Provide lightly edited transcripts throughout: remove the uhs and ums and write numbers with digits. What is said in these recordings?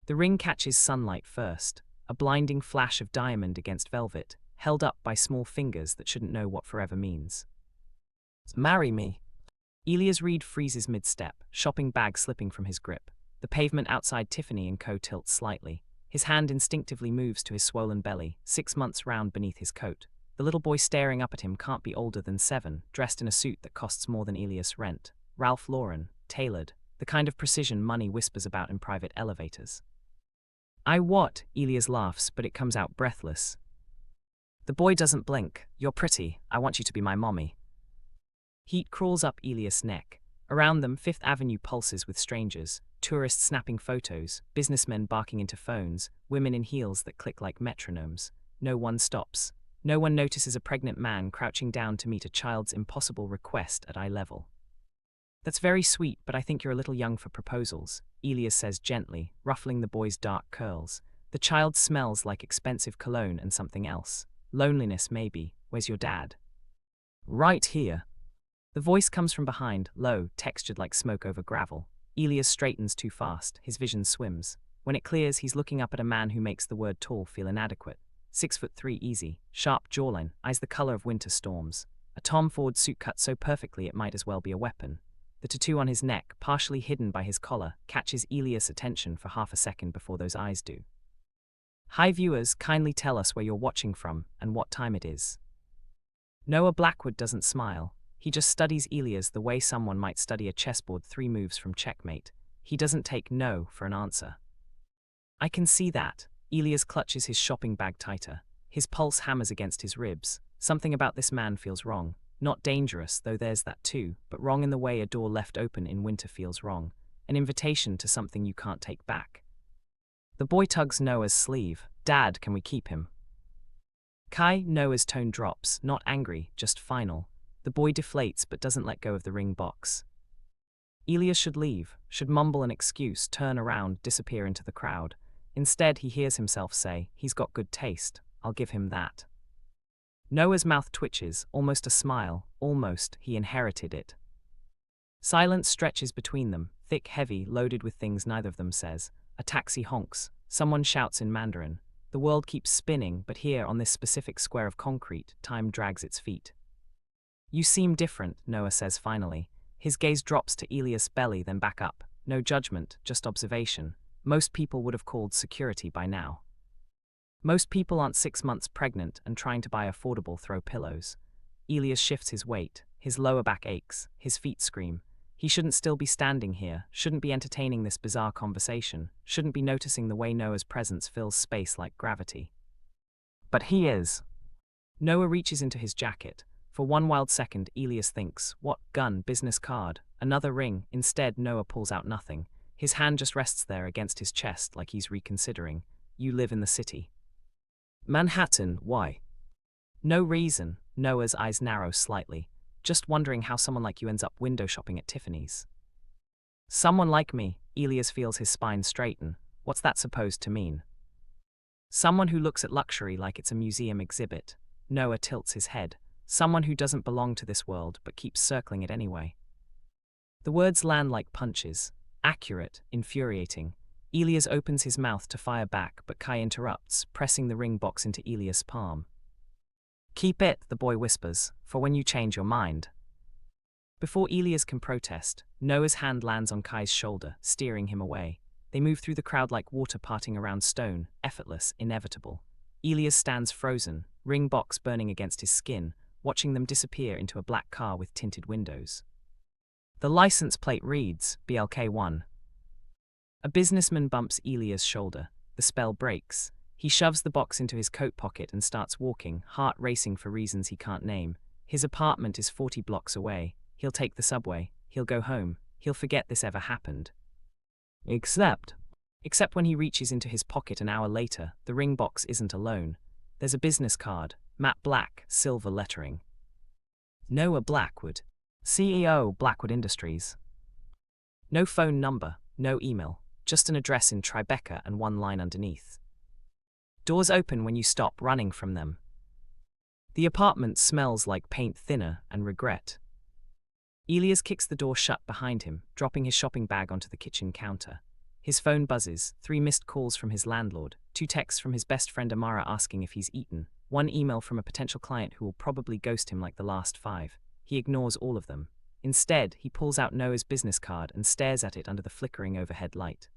The ring catches sunlight first, a blinding flash of diamond against velvet, held up by small fingers that shouldn't know what forever means. Marry me. Elias Reid freezes mid-step, shopping bag slipping from his grip. The pavement outside Tiffany Co tilts slightly. His hand instinctively moves to his swollen belly, 6 months round beneath his coat. The little boy staring up at him can't be older than 7, dressed in a suit that costs more than Elias' rent. Ralph Lauren, tailored, the kind of precision money whispers about in private elevators. I what? Elias laughs, but it comes out breathless. The boy doesn't blink. You're pretty. I want you to be my mommy. Heat crawls up Elias' neck. Around them, Fifth Avenue pulses with strangers, tourists snapping photos, businessmen barking into phones, women in heels that click like metronomes. No one stops. No one notices a pregnant man crouching down to meet a child's impossible request at eye level. That's very sweet, but I think you're a little young for proposals, Elias says gently, ruffling the boy's dark curls. The child smells like expensive cologne and something else. Loneliness, maybe. Where's your dad? Right here. The voice comes from behind, low, textured like smoke over gravel. Elias straightens too fast, his vision swims. When it clears, he's looking up at a man who makes the word tall feel inadequate. 6'3" easy, sharp jawline, eyes the color of winter storms. A Tom Ford suit cut so perfectly it might as well be a weapon. The tattoo on his neck, partially hidden by his collar, catches Elias' attention for half a second before those eyes do. Hi viewers, kindly tell us where you're watching from and what time it is. Noah Blackwood doesn't smile. He just studies Elias the way someone might study a chessboard 3 moves from checkmate. He doesn't take no for an answer. I can see that. Elias clutches his shopping bag tighter. His pulse hammers against his ribs. Something about this man feels wrong. Not dangerous, though there's that too, but wrong in the way a door left open in winter feels wrong. An invitation to something you can't take back. The boy tugs Noah's sleeve. Dad, can we keep him? Kai, Noah's tone drops, not angry, just final. The boy deflates but doesn't let go of the ring box. Elias should leave, should mumble an excuse, turn around, disappear into the crowd. Instead, he hears himself say, he's got good taste, I'll give him that. Noah's mouth twitches, almost a smile, almost, he inherited it. Silence stretches between them, thick, heavy, loaded with things neither of them says. A taxi honks, someone shouts in Mandarin. The world keeps spinning, but here, on this specific square of concrete, time drags its feet. You seem different, Noah says finally. His gaze drops to Elias' belly, then back up. No judgment, just observation. Most people would have called security by now. Most people aren't 6 months pregnant and trying to buy affordable throw pillows. Elias shifts his weight. His lower back aches. His feet scream. He shouldn't still be standing here, shouldn't be entertaining this bizarre conversation, shouldn't be noticing the way Noah's presence fills space like gravity. But he is. Noah reaches into his jacket. For one wild second, Elias thinks, what, gun, business card, another ring. Instead, Noah pulls out nothing. His hand just rests there against his chest like he's reconsidering. You live in the city. Manhattan, why? No reason. Noah's eyes narrow slightly. Just wondering how someone like you ends up window shopping at Tiffany's. Someone like me, Elias feels his spine straighten. What's that supposed to mean? Someone who looks at luxury like it's a museum exhibit. Noah tilts his head. Someone who doesn't belong to this world but keeps circling it anyway. The words land like punches. Accurate, infuriating. Elias opens his mouth to fire back, but Kai interrupts, pressing the ring box into Elias' palm. Keep it, the boy whispers, for when you change your mind. Before Elias can protest, Noah's hand lands on Kai's shoulder, steering him away. They move through the crowd like water parting around stone, effortless, inevitable. Elias stands frozen, ring box burning against his skin, watching them disappear into a black car with tinted windows. The license plate reads, BLK1. A businessman bumps Elias' shoulder. The spell breaks. He shoves the box into his coat pocket and starts walking, heart racing for reasons he can't name. His apartment is 40 blocks away. He'll take the subway. He'll go home. He'll forget this ever happened. Except when he reaches into his pocket an hour later, the ring box isn't alone. There's a business card, matte black, silver lettering. Noah Blackwood, CEO, Blackwood Industries. No phone number, no email, just an address in Tribeca and one line underneath. Doors open when you stop running from them. The apartment smells like paint thinner and regret. Elias kicks the door shut behind him, dropping his shopping bag onto the kitchen counter. His phone buzzes, 3 missed calls from his landlord, 2 texts from his best friend Amara asking if he's eaten, 1 email from a potential client who will probably ghost him like the last 5. He ignores all of them. Instead, he pulls out Noah's business card and stares at it under the flickering overhead light.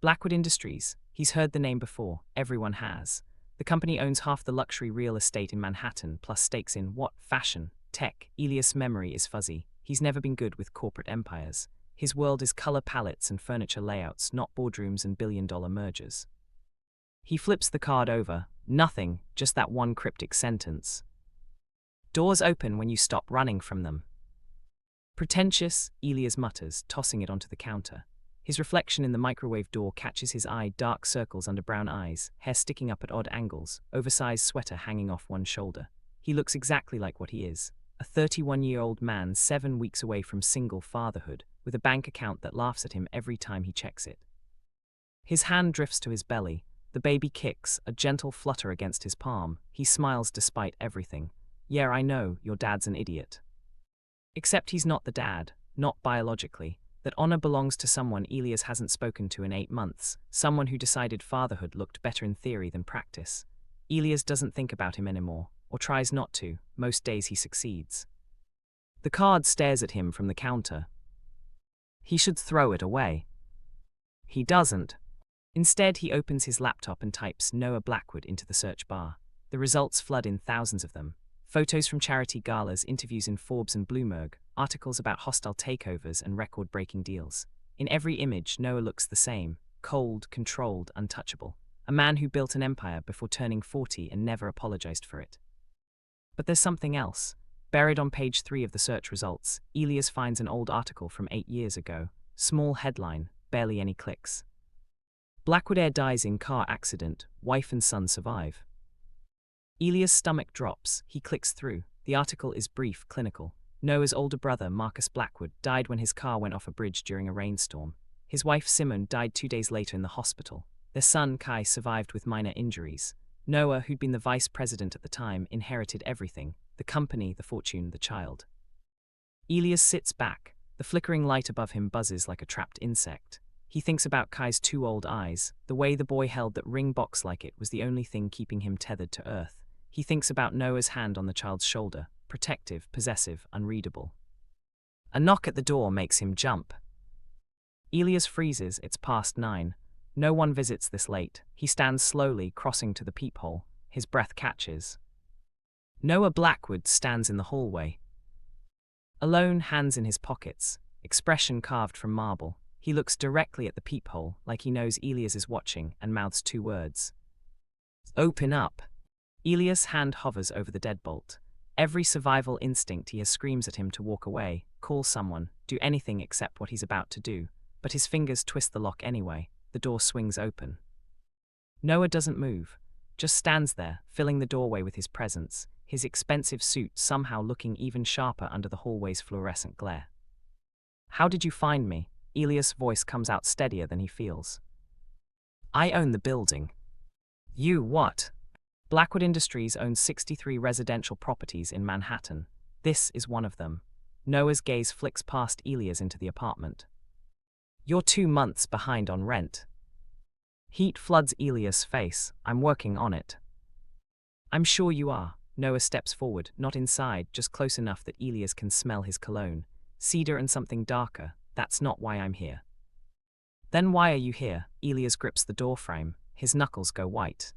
Blackwood Industries. He's heard the name before. Everyone has. The company owns half the luxury real estate in Manhattan, plus stakes in what? Fashion, tech. Elias' memory is fuzzy. He's never been good with corporate empires. His world is color palettes and furniture layouts, not boardrooms and billion-dollar mergers. He flips the card over. Nothing, just that one cryptic sentence. Doors open when you stop running from them. Pretentious, Elias mutters, tossing it onto the counter. His reflection in the microwave door catches his eye, dark circles under brown eyes, hair sticking up at odd angles, oversized sweater hanging off one shoulder. He looks exactly like what he is, a 31-year-old man 7 weeks away from single fatherhood, with a bank account that laughs at him every time he checks it. His hand drifts to his belly. The baby kicks, a gentle flutter against his palm. He smiles despite everything. Yeah, I know, your dad's an idiot. Except he's not the dad, not biologically. That honor belongs to someone Elias hasn't spoken to in 8 months, someone who decided fatherhood looked better in theory than practice. Elias doesn't think about him anymore, or tries not to. Most days he succeeds. The card stares at him from the counter. He should throw it away. He doesn't. Instead, he opens his laptop and types Noah Blackwood into the search bar. The results flood in, thousands of them. Photos from charity galas, interviews in Forbes and Bloomberg, articles about hostile takeovers and record-breaking deals. In every image, Noah looks the same: cold, controlled, untouchable. A man who built an empire before turning 40 and never apologized for it. But there's something else. Buried on page 3 of the search results, Elias finds an old article from 8 years ago. Small headline, barely any clicks. Blackwood heir dies in car accident, wife and son survive. Elias' stomach drops. He clicks through. The article is brief, clinical. Noah's older brother, Marcus Blackwood, died when his car went off a bridge during a rainstorm. His wife, Simone, died 2 days later in the hospital. Their son, Kai, survived with minor injuries. Noah, who'd been the vice president at the time, inherited everything: the company, the fortune, the child. Elias sits back. The flickering light above him buzzes like a trapped insect. He thinks about Kai's 2 old eyes. The way the boy held that ring box like it was the only thing keeping him tethered to earth. He thinks about Noah's hand on the child's shoulder, protective, possessive, unreadable. A knock at the door makes him jump. Elias freezes. It's past 9. No one visits this late. He stands slowly, crossing to the peephole. His breath catches. Noah Blackwood stands in the hallway. Alone, hands in his pockets, expression carved from marble. He looks directly at the peephole, like he knows Elias is watching, and mouths 2 words. Open up. Elias' hand hovers over the deadbolt. Every survival instinct he has screams at him to walk away, call someone, do anything except what he's about to do. But his fingers twist the lock anyway. The door swings open. Noah doesn't move, just stands there, filling the doorway with his presence, his expensive suit somehow looking even sharper under the hallway's fluorescent glare. How did you find me? Elias' voice comes out steadier than he feels. I own the building. You what? Blackwood Industries owns 63 residential properties in Manhattan. This is one of them. Noah's gaze flicks past Elias into the apartment. You're 2 months behind on rent. Heat floods Elias' face. I'm working on it. I'm sure you are. Noah steps forward, not inside, just close enough that Elias can smell his cologne. Cedar and something darker. That's not why I'm here. Then why are you here? Elias grips the doorframe. His knuckles go white.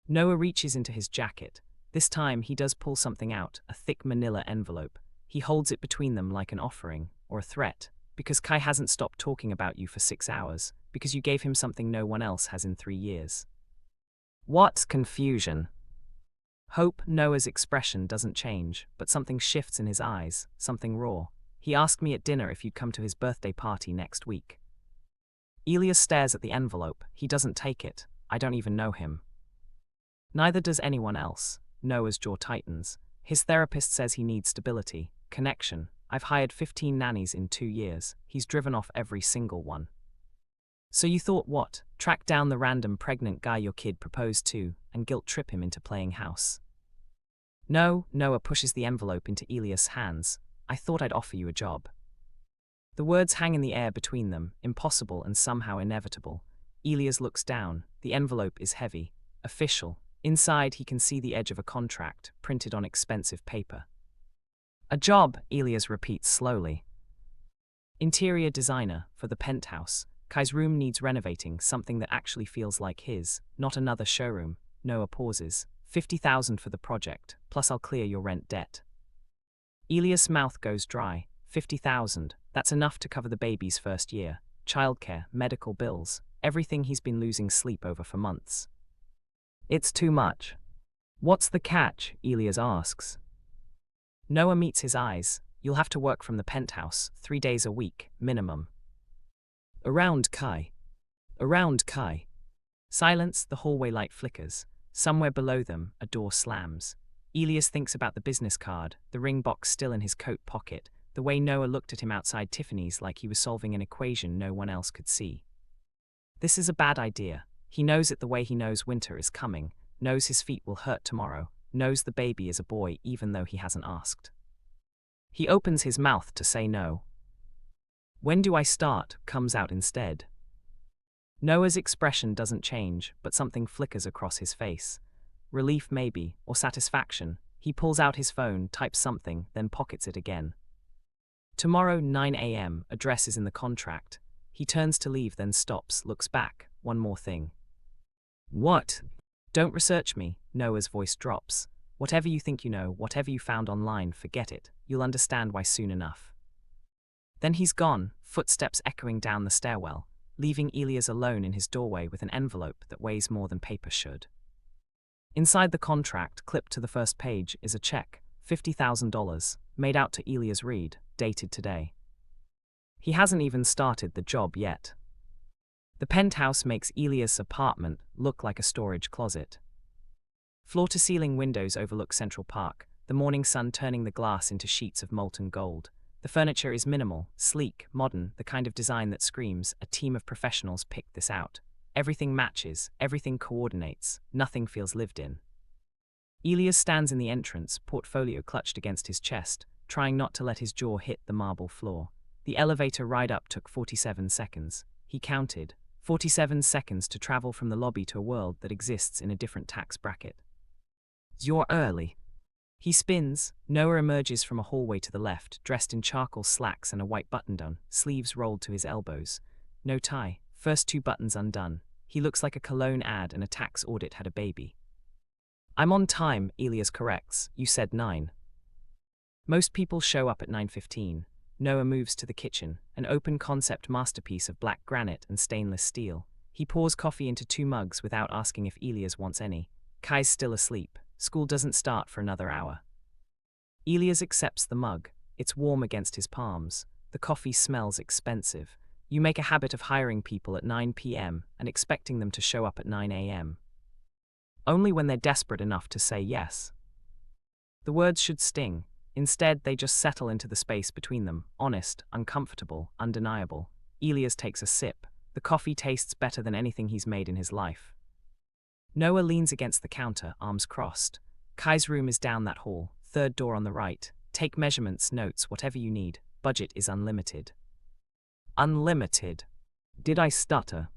Noah reaches into his jacket. This time he does pull something out, a thick manila envelope. He holds it between them like an offering, or a threat. Because Kai hasn't stopped talking about you for 6 hours. Because you gave him something no one else has in 3 years. What confusion. Hope. Noah's expression doesn't change, but something shifts in his eyes, something raw. He asked me at dinner if you'd come to his birthday party next week. Elias stares at the envelope. He doesn't take it. I don't even know him. Neither does anyone else. Noah's jaw tightens. His therapist says he needs stability, connection. I've hired 15 nannies in 2 years. He's driven off every single one. So you thought what? Track down the random pregnant guy your kid proposed to, and guilt trip him into playing house? No. Noah pushes the envelope into Elias' hands. I thought I'd offer you a job. The words hang in the air between them, impossible and somehow inevitable. Elias looks down. The envelope is heavy, official. Inside, he can see the edge of a contract, printed on expensive paper. A job, Elias repeats slowly. Interior designer for the penthouse. Kai's room needs renovating, something that actually feels like his, not another showroom. Noah pauses. 50,000 for the project, plus I'll clear your rent debt. Elias' mouth goes dry. 50,000, that's enough to cover the baby's first year. Childcare, medical bills, everything he's been losing sleep over for months. It's too much. What's the catch? Elias asks. Noah meets his eyes. You'll have to work from the penthouse, 3 days a week, minimum. Around Kai. Silence, the hallway light flickers. Somewhere below them, a door slams. Elias thinks about the business card, the ring box still in his coat pocket, the way Noah looked at him outside Tiffany's like he was solving an equation no one else could see. This is a bad idea. He knows it the way he knows winter is coming, knows his feet will hurt tomorrow, knows the baby is a boy even though he hasn't asked. He opens his mouth to say no. When do I start? Comes out instead. Noah's expression doesn't change, but something flickers across his face. Relief maybe, or satisfaction. He pulls out his phone, types something, then pockets it again. Tomorrow, 9 a.m., address is in the contract. He turns to leave, then stops, looks back. One more thing. What? Don't research me, Noah's voice drops. Whatever you think you know, whatever you found online, forget it. You'll understand why soon enough. Then he's gone, footsteps echoing down the stairwell, leaving Elias alone in his doorway with an envelope that weighs more than paper should. Inside the contract, clipped to the first page, is a check, $50,000, made out to Elias Reid, dated today. He hasn't even started the job yet. The penthouse makes Elias' apartment look like a storage closet. Floor-to-ceiling windows overlook Central Park, the morning sun turning the glass into sheets of molten gold. The furniture is minimal, sleek, modern, the kind of design that screams, a team of professionals picked this out. Everything matches, everything coordinates, nothing feels lived in. Elias stands in the entrance, portfolio clutched against his chest, trying not to let his jaw hit the marble floor. The elevator ride up took 47 seconds. He counted. 47 seconds to travel from the lobby to a world that exists in a different tax bracket. You're early. He spins. Noah emerges from a hallway to the left, dressed in charcoal slacks and a white button-down, sleeves rolled to his elbows. No tie, first 2 buttons undone. He looks like a cologne ad and a tax audit had a baby. I'm on time, Elias corrects. You said 9. Most people show up at 9:15. Noah moves to the kitchen, an open-concept masterpiece of black granite and stainless steel. He pours coffee into 2 mugs without asking if Elias wants any. Kai's still asleep. School doesn't start for another hour. Elias accepts the mug. It's warm against his palms. The coffee smells expensive. You make a habit of hiring people at 9 p.m. and expecting them to show up at 9 a.m. Only when they're desperate enough to say yes. The words should sting. Instead, they just settle into the space between them, honest, uncomfortable, undeniable. Elias takes a sip. The coffee tastes better than anything he's made in his life. Noah leans against the counter, arms crossed. Kai's room is down that hall, 3rd door on the right. Take measurements, notes, whatever you need. Budget is unlimited. Unlimited. Did I stutter?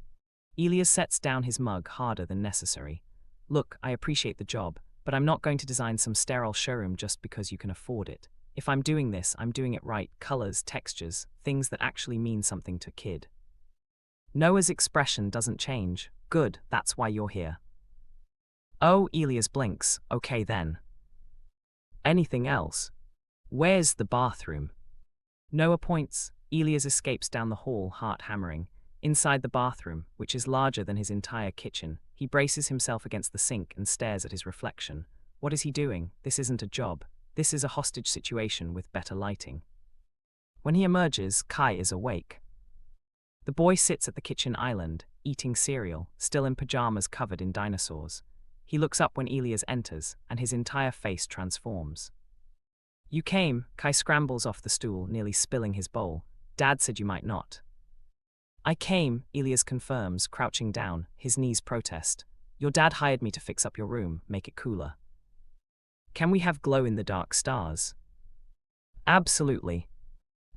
Elias sets down his mug harder than necessary. Look, I appreciate the job, but I'm not going to design some sterile showroom just because you can afford it. If I'm doing this, I'm doing it right. Colors, textures, things that actually mean something to kid. Noah's expression doesn't change. Good, that's why you're here. Oh, Elias blinks. Okay then. Anything else? Where's the bathroom? Noah points. Elias escapes down the hall, heart hammering. Inside the bathroom, which is larger than his entire kitchen, he braces himself against the sink and stares at his reflection. What is he doing? This isn't a job. This is a hostage situation with better lighting. When he emerges, Kai is awake. The boy sits at the kitchen island, eating cereal, still in pajamas covered in dinosaurs. He looks up when Elias enters, and his entire face transforms. You came, Kai scrambles off the stool, nearly spilling his bowl. Dad said you might not. I came, Elias confirms, crouching down, his knees protest. Your dad hired me to fix up your room, make it cooler. Can we have glow-in-the-dark stars? Absolutely.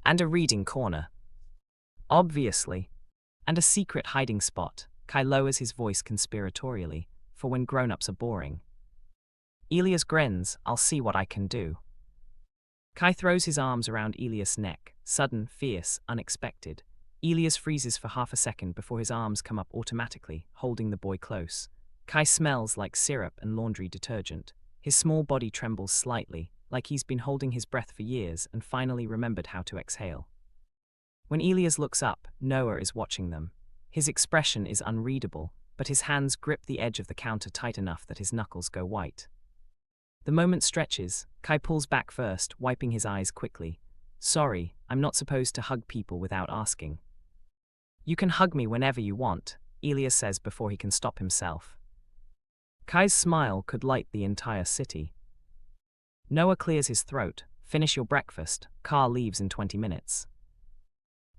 And a reading corner. Obviously. And a secret hiding spot. Kai lowers his voice conspiratorially, for when grown-ups are boring. Elias grins, I'll see what I can do. Kai throws his arms around Elias' neck, sudden, fierce, unexpected. Elias freezes for half a second before his arms come up automatically, holding the boy close. Kai smells like syrup and laundry detergent. His small body trembles slightly, like he's been holding his breath for years and finally remembered how to exhale. When Elias looks up, Noah is watching them. His expression is unreadable, but his hands grip the edge of the counter tight enough that his knuckles go white. The moment stretches. Kai pulls back first, wiping his eyes quickly. Sorry, I'm not supposed to hug people without asking. You can hug me whenever you want, Elias says before he can stop himself. Kai's smile could light the entire city. Noah clears his throat. Finish your breakfast. Car leaves in 20 minutes.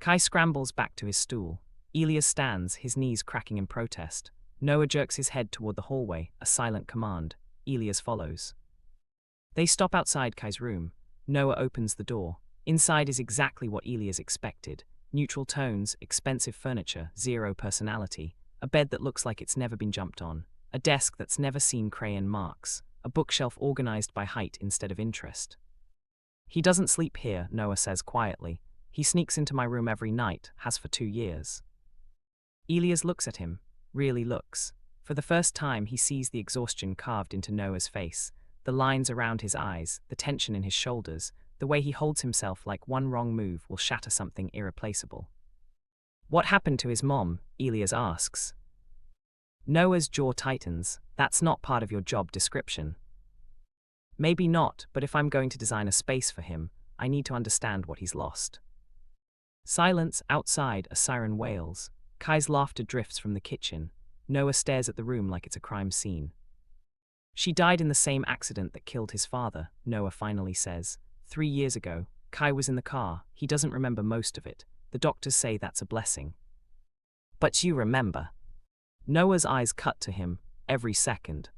Kai scrambles back to his stool. Elias stands, his knees cracking in protest. Noah jerks his head toward the hallway, a silent command. Elias follows. They stop outside Kai's room. Noah opens the door. Inside is exactly what Elias expected. Neutral tones, expensive furniture, zero personality. A bed that looks like it's never been jumped on. A desk that's never seen crayon marks. A bookshelf organized by height instead of interest. He doesn't sleep here, Noah says quietly. He sneaks into my room every night, has for 2 years. Elias looks at him, really looks. For the first time he sees the exhaustion carved into Noah's face. The lines around his eyes, the tension in his shoulders, the way he holds himself like one wrong move will shatter something irreplaceable. What happened to his mom? Elias asks. Noah's jaw tightens. That's not part of your job description. Maybe not, but if I'm going to design a space for him, I need to understand what he's lost. Silence. Outside, a siren wails. Kai's laughter drifts from the kitchen. Noah stares at the room like it's a crime scene. She died in the same accident that killed his father, Noah finally says. 3 years ago. Kai was in the car. He doesn't remember most of it. The doctors say that's a blessing. But you remember. Noah's eyes cut to him, every second.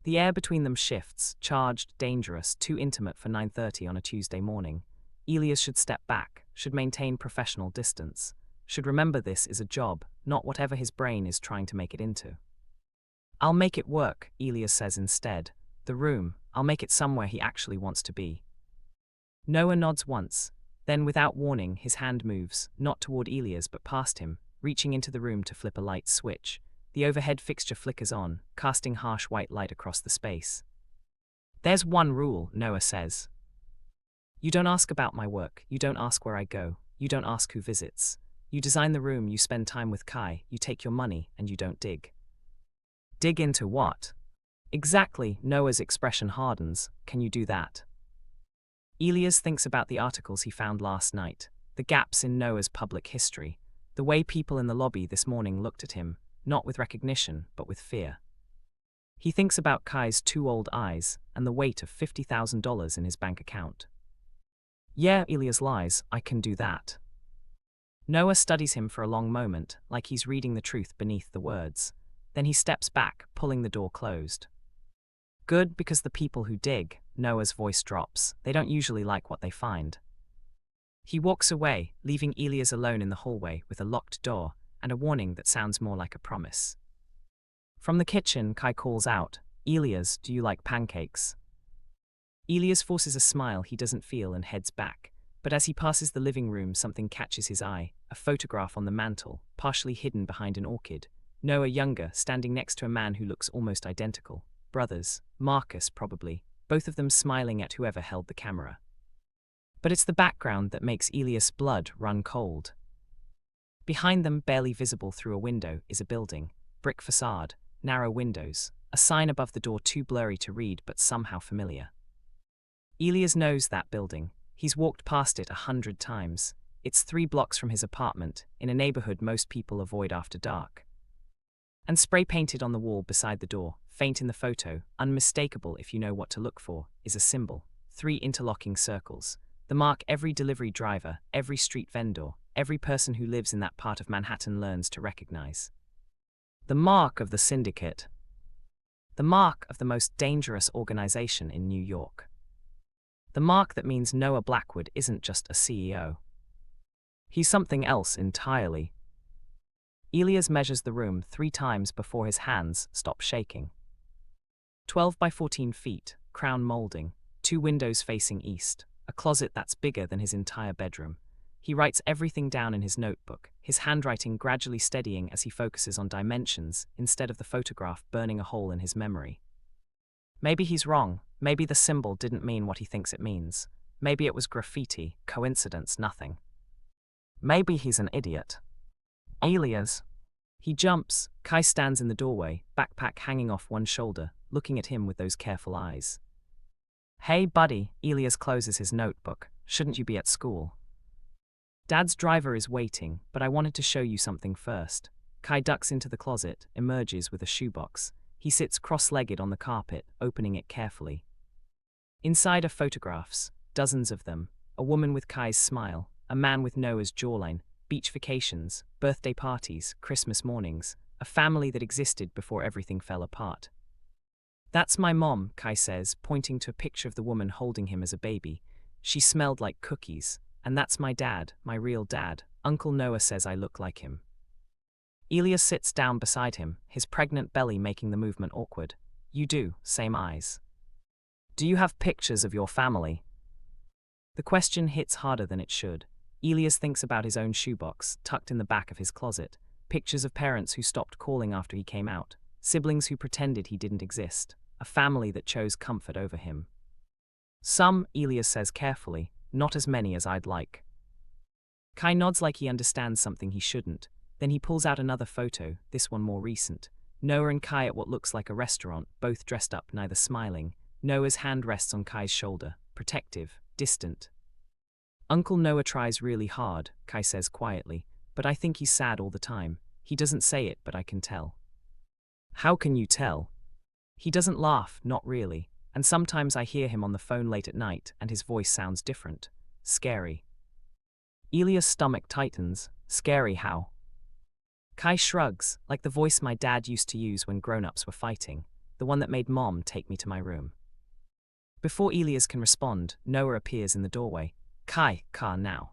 The air between them shifts, charged, dangerous, too intimate for 9:30 on a Tuesday morning. Elias should step back, should maintain professional distance, should remember this is a job, not whatever his brain is trying to make it into. I'll make it work, Elias says instead. The room, I'll make it somewhere he actually wants to be. Noah nods once. Then without warning, his hand moves, not toward Elias but past him, reaching into the room to flip a light switch. The overhead fixture flickers on, casting harsh white light across the space. There's one rule, Noah says. You don't ask about my work, you don't ask where I go, you don't ask who visits. You design the room, you spend time with Kai, you take your money, and you don't dig. Dig into what? Exactly, Noah's expression hardens. Can you do that? Elias thinks about the articles he found last night, the gaps in Noah's public history, the way people in the lobby this morning looked at him, not with recognition, but with fear. He thinks about Kai's 2 old eyes and the weight of $50,000 in his bank account. Yeah, Elias lies, I can do that. Noah studies him for a long moment, like he's reading the truth beneath the words. Then he steps back, pulling the door closed. Good, because the people who dig, Noah's voice drops, they don't usually like what they find. He walks away, leaving Elias alone in the hallway with a locked door and a warning that sounds more like a promise. From the kitchen, Kai calls out, Elias, do you like pancakes? Elias forces a smile he doesn't feel and heads back, but as he passes the living room something catches his eye, a photograph on the mantel, partially hidden behind an orchid. Noah younger, standing next to a man who looks almost identical. Brothers, Marcus probably, both of them smiling at whoever held the camera. But it's the background that makes Elias' blood run cold. Behind them, barely visible through a window, is a building, brick facade, narrow windows, a sign above the door too blurry to read but somehow familiar. Elias knows that building. He's walked past it 100 times. It's 3 blocks from his apartment, in a neighborhood most people avoid after dark. And spray painted on the wall beside the door, faint in the photo, unmistakable if you know what to look for, is a symbol. 3 interlocking circles. The mark every delivery driver, every street vendor, every person who lives in that part of Manhattan learns to recognize. The mark of the syndicate. The mark of the most dangerous organization in New York. The mark that means Noah Blackwood isn't just a CEO. He's something else entirely. Elias measures the room 3 times before his hands stop shaking. 12 by 14 feet, crown molding, 2 windows facing east, a closet that's bigger than his entire bedroom. He writes everything down in his notebook, his handwriting gradually steadying as he focuses on dimensions instead of the photograph burning a hole in his memory. Maybe he's wrong. Maybe the symbol didn't mean what he thinks it means. Maybe it was graffiti, coincidence, nothing. Maybe he's an idiot. Elias. He jumps. Kai stands in the doorway, backpack hanging off one shoulder, looking at him with those careful eyes. Hey, buddy, Elias closes his notebook. Shouldn't you be at school? Dad's driver is waiting, but I wanted to show you something first. Kai ducks into the closet, emerges with a shoebox. He sits cross-legged on the carpet, opening it carefully. Inside are photographs, dozens of them, a woman with Kai's smile, a man with Noah's jawline, beach vacations, birthday parties, Christmas mornings, a family that existed before everything fell apart. That's my mom, Kai says, pointing to a picture of the woman holding him as a baby. She smelled like cookies. And that's my dad, my real dad. Uncle Noah says I look like him. Elias sits down beside him, his pregnant belly making the movement awkward. You do, same eyes. Do you have pictures of your family? The question hits harder than it should. Elias thinks about his own shoebox, tucked in the back of his closet. Pictures of parents who stopped calling after he came out. Siblings who pretended he didn't exist. A family that chose comfort over him. Some, Elias says carefully. Not as many as I'd like. Kai nods like he understands something he shouldn't. Then he pulls out another photo, this one more recent. Noah and Kai at what looks like a restaurant, both dressed up, neither smiling. Noah's hand rests on Kai's shoulder, protective, distant. Uncle Noah tries really hard, Kai says quietly, but I think he's sad all the time. He doesn't say it, but I can tell. How can you tell? He doesn't laugh, not really. And sometimes I hear him on the phone late at night, and his voice sounds different. Scary. Elias' stomach tightens. Scary how? Kai shrugs, like the voice my dad used to use when grown-ups were fighting, the one that made Mom take me to my room. Before Elias can respond, Noah appears in the doorway. Kai, car now.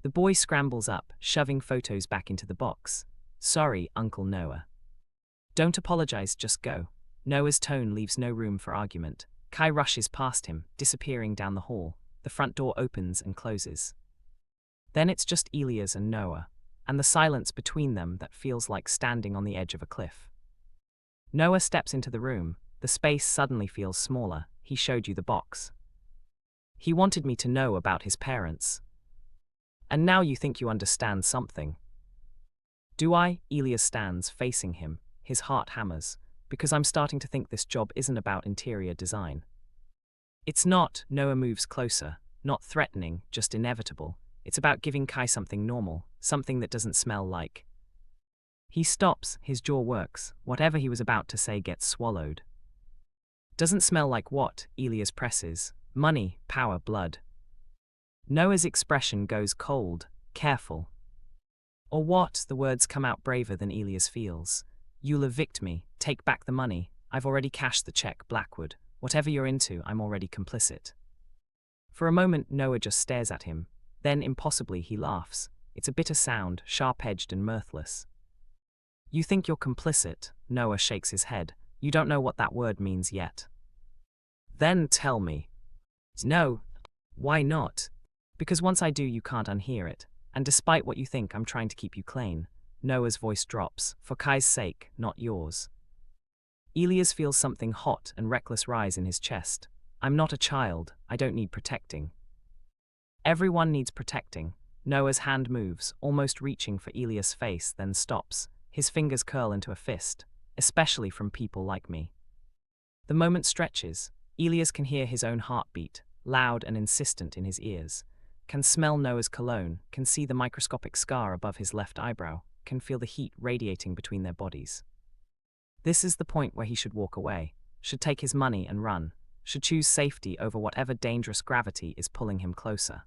The boy scrambles up, shoving photos back into the box. Sorry, Uncle Noah. Don't apologize, just go. Noah's tone leaves no room for argument. Kai rushes past him, disappearing down the hall. The front door opens and closes. Then it's just Elias and Noah, and the silence between them that feels like standing on the edge of a cliff. Noah steps into the room. The space suddenly feels smaller. He showed you the box. He wanted me to know about his parents. And now you think you understand something. Do I? Elias stands, facing him. His heart hammers. Because I'm starting to think this job isn't about interior design. It's not. Noah moves closer. Not threatening, just inevitable. It's about giving Kai something normal, something that doesn't smell like. He stops, his jaw works. Whatever he was about to say gets swallowed. Doesn't smell like what? Elias presses. Money, power, blood. Noah's expression goes cold, careful. Or what? The words come out braver than Elias feels. You'll evict me, take back the money. I've already cashed the check, Blackwood. Whatever you're into, I'm already complicit. For a moment, Noah just stares at him. Then, impossibly, he laughs. It's a bitter sound, sharp-edged and mirthless. You think you're complicit? Noah shakes his head. You don't know what that word means yet. Then tell me. No. Why not? Because once I do, you can't unhear it. And despite what you think, I'm trying to keep you clean. Noah's voice drops, for Kai's sake, not yours. Elias feels something hot and reckless rise in his chest. I'm not a child, I don't need protecting. Everyone needs protecting. Noah's hand moves, almost reaching for Elias' face, then stops. His fingers curl into a fist, especially from people like me. The moment stretches. Elias can hear his own heartbeat, loud and insistent in his ears. Can smell Noah's cologne, can see the microscopic scar above his left eyebrow, can feel the heat radiating between their bodies. This is the point where he should walk away, should take his money and run, should choose safety over whatever dangerous gravity is pulling him closer.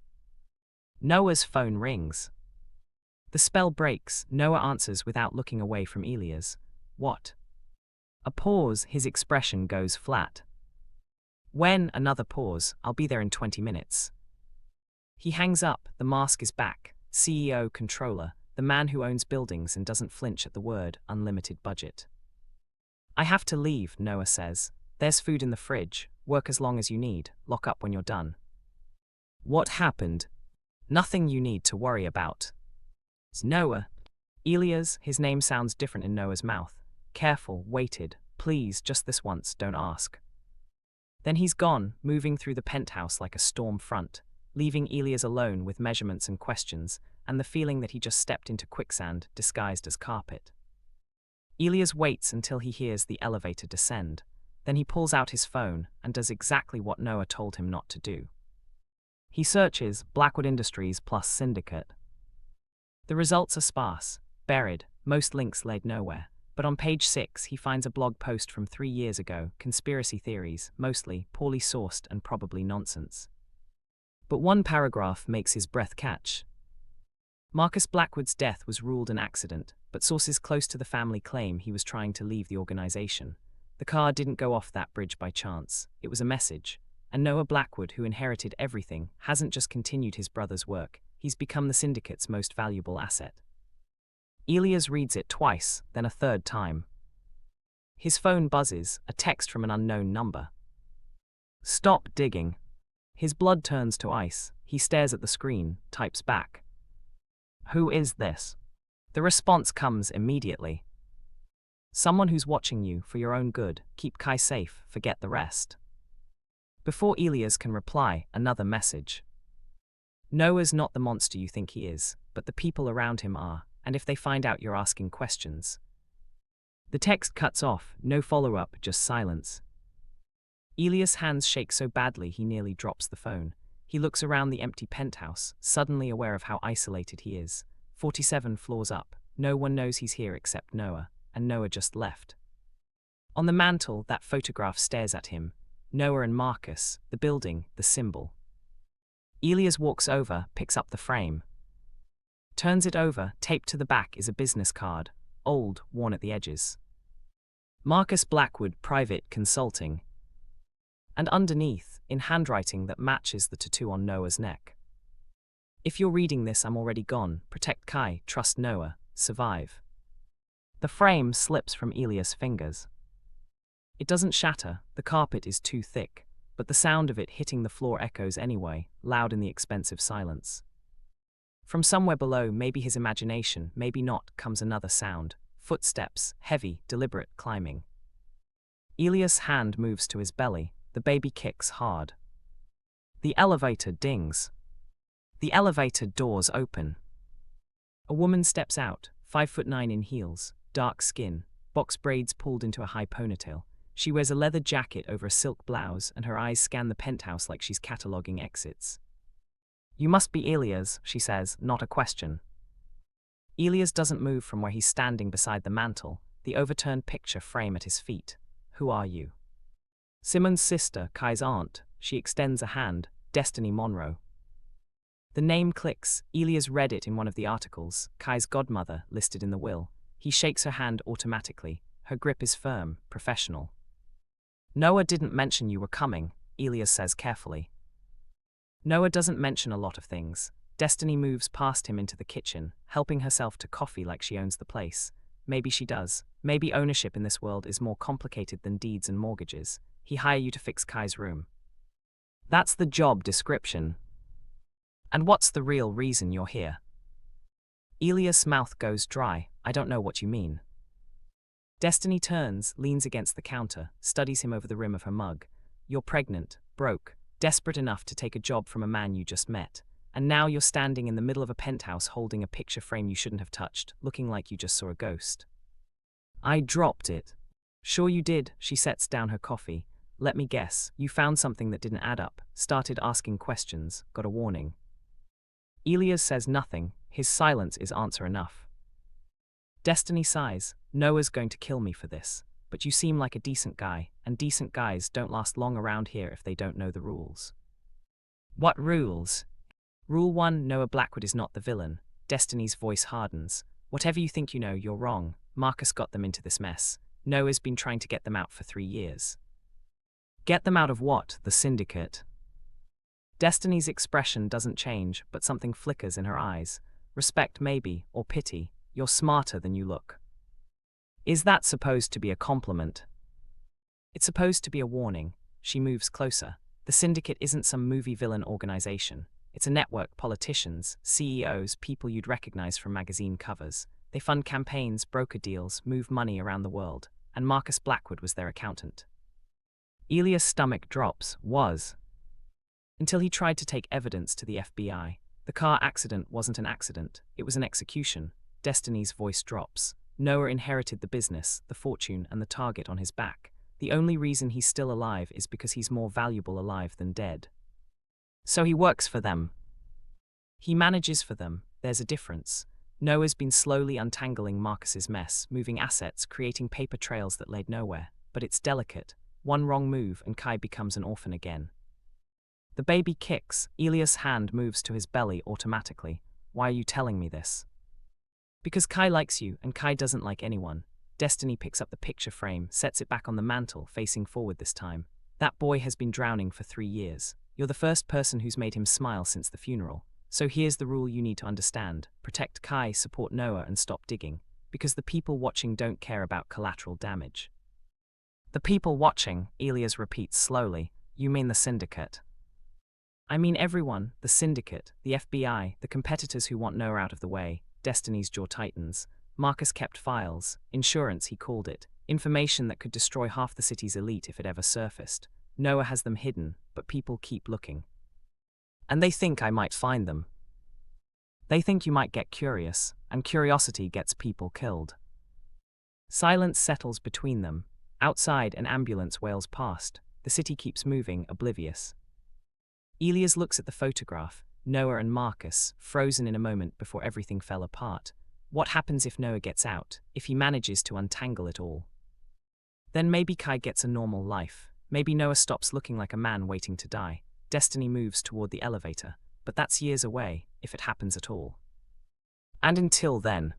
Noah's phone rings. The spell breaks. Noah answers without looking away from Elias. What? A pause. His expression goes flat. When? Another pause. I'll be there in 20 minutes. He hangs up. The mask is back, CEO controller, the man who owns buildings and doesn't flinch at the word unlimited budget. I have to leave, Noah says. There's food in the fridge. Work as long as you need. Lock up when you're done. What happened? Nothing you need to worry about. It's Noah. Elias, his name sounds different in Noah's mouth. Careful, waited. Please, just this once, don't ask. Then he's gone, moving through the penthouse like a storm front, leaving Elias alone with measurements and questions, and the feeling that he just stepped into quicksand disguised as carpet. Elias waits until he hears the elevator descend. Then he pulls out his phone and does exactly what Noah told him not to do. He searches Blackwood Industries plus Syndicate. The results are sparse, buried, most links led nowhere. But on page 6 he finds a blog post from 3 years ago, conspiracy theories, mostly poorly sourced and probably nonsense. But one paragraph makes his breath catch. Marcus Blackwood's death was ruled an accident, but sources close to the family claim he was trying to leave the organization. The car didn't go off that bridge by chance, it was a message. And Noah Blackwood, who inherited everything, hasn't just continued his brother's work, he's become the syndicate's most valuable asset. Elias reads it twice, then a third time. His phone buzzes, a text from an unknown number. Stop digging. His blood turns to ice. He stares at the screen, types back. Who is this? The response comes immediately. Someone who's watching you for your own good. Keep Kai safe, forget the rest. Before Elias can reply, another message. Noah's not the monster you think he is, but the people around him are. And if they find out you're asking questions. The text cuts off, no follow-up, just silence. Elias' hands shake so badly he nearly drops the phone. He looks around the empty penthouse, suddenly aware of how isolated he is. 47 floors up, no one knows he's here except Noah, and Noah just left. On the mantel, that photograph stares at him. Noah and Marcus, the building, the symbol. Elias walks over, picks up the frame. Turns it over, taped to the back is a business card, old, worn at the edges. Marcus Blackwood, Private Consulting. And underneath, in handwriting that matches the tattoo on Noah's neck. If you're reading this, I'm already gone. Protect Kai, trust Noah, survive. The frame slips from Elias' fingers. It doesn't shatter, the carpet is too thick, but the sound of it hitting the floor echoes anyway, loud in the expensive silence. From somewhere below, maybe his imagination, maybe not, comes another sound. Footsteps, heavy, deliberate, climbing. Elias' hand moves to his belly. The baby kicks hard. The elevator dings. The elevator doors open. A woman steps out, 5'9" in heels, dark skin, box braids pulled into a high ponytail. She wears a leather jacket over a silk blouse, and her eyes scan the penthouse like she's cataloging exits. You must be Elias, she says, not a question. Elias doesn't move from where he's standing beside the mantel, the overturned picture frame at his feet. Who are you? Simon's sister, Kai's aunt. She extends a hand. Destiny Monroe. The name clicks. Elias read it in one of the articles. Kai's godmother, listed in the will. He shakes her hand automatically. Her grip is firm, professional. Noah didn't mention you were coming, Elias says carefully. Noah doesn't mention a lot of things. Destiny moves past him into the kitchen, helping herself to coffee like she owns the place. Maybe she does. Maybe ownership in this world is more complicated than deeds and mortgages. He hire you to fix Kai's room. That's the job description. And what's the real reason you're here? Elias' mouth goes dry. I don't know what you mean. Destiny turns, leans against the counter, studies him over the rim of her mug. You're pregnant, broke, desperate enough to take a job from a man you just met. And now you're standing in the middle of a penthouse holding a picture frame you shouldn't have touched, looking like you just saw a ghost. I dropped it. Sure you did, she sets down her coffee. Let me guess, you found something that didn't add up, started asking questions, got a warning. Elias says nothing, his silence is answer enough. Destiny sighs, Noah's going to kill me for this. But you seem like a decent guy, and decent guys don't last long around here if they don't know the rules. What rules? Rule 1, Noah Blackwood is not the villain. Destiny's voice hardens. Whatever you think you know, you're wrong. Marcus got them into this mess. Noah's been trying to get them out for 3 years. Get them out of what? The syndicate? Destiny's expression doesn't change, but something flickers in her eyes. respect maybe, or pity. You're smarter than you look. Is that supposed to be a compliment? It's supposed to be a warning. She moves closer. The syndicate isn't some movie villain organization. It's a network, politicians, CEOs, people you'd recognize from magazine covers. They fund campaigns, broker deals, move money around the world. And Marcus Blackwood was their accountant. Elias' stomach drops, until he tried to take evidence to the FBI. The car accident wasn't an accident, it was an execution. Destiny's voice drops. Noah inherited the business, the fortune, and the target on his back. The only reason he's still alive is because he's more valuable alive than dead. So he works for them. He manages for them. There's a difference. Noah's been slowly untangling Marcus's mess, moving assets, creating paper trails that led nowhere. But it's delicate. One wrong move and Kai becomes an orphan again. The baby kicks. Elias' hand moves to his belly automatically. Why are you telling me this? Because Kai likes you, and Kai doesn't like anyone. Destiny picks up the picture frame, sets it back on the mantle, facing forward this time. That boy has been drowning for 3 years. You're the first person who's made him smile since the funeral. So here's the rule you need to understand. Protect Kai, support Noah, and stop digging. Because the people watching don't care about collateral damage. The people watching, Elias repeats slowly. You mean the syndicate? I mean everyone, the syndicate, the FBI, the competitors who want Noah out of the way. Destiny's jaw tightens. Marcus kept files, insurance he called it, information that could destroy half the city's elite if it ever surfaced. Noah has them hidden, but people keep looking. And they think I might find them. They think you might get curious, and curiosity gets people killed. Silence settles between them. Outside, an ambulance wails past. The city keeps moving, oblivious. Elias looks at the photograph, Noah and Marcus, frozen in a moment before everything fell apart. What happens if Noah gets out, if he manages to untangle it all? Then maybe Kai gets a normal life. Maybe Noah stops looking like a man waiting to die. Destiny moves toward the elevator, but that's years away, if it happens at all. And until then,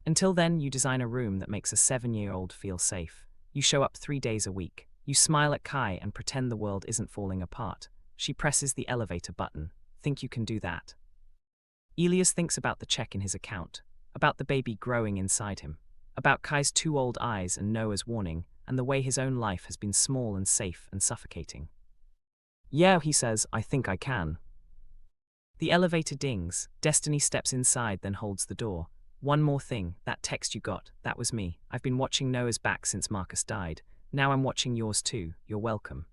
you design a room that makes a 7-year-old feel safe. You show up 3 days a week. You smile at Kai and pretend the world isn't falling apart. She presses the elevator button. Think you can do that? Elias thinks about the check in his account, about the baby growing inside him, about Kai's 2 old eyes and Noah's warning, and the way his own life has been small and safe and suffocating. Yeah, he says, I think I can. The elevator dings. Destiny steps inside, then holds the door. One more thing, that text you got, that was me. I've been watching Noah's back since Marcus died. Now I'm watching yours too. You're welcome.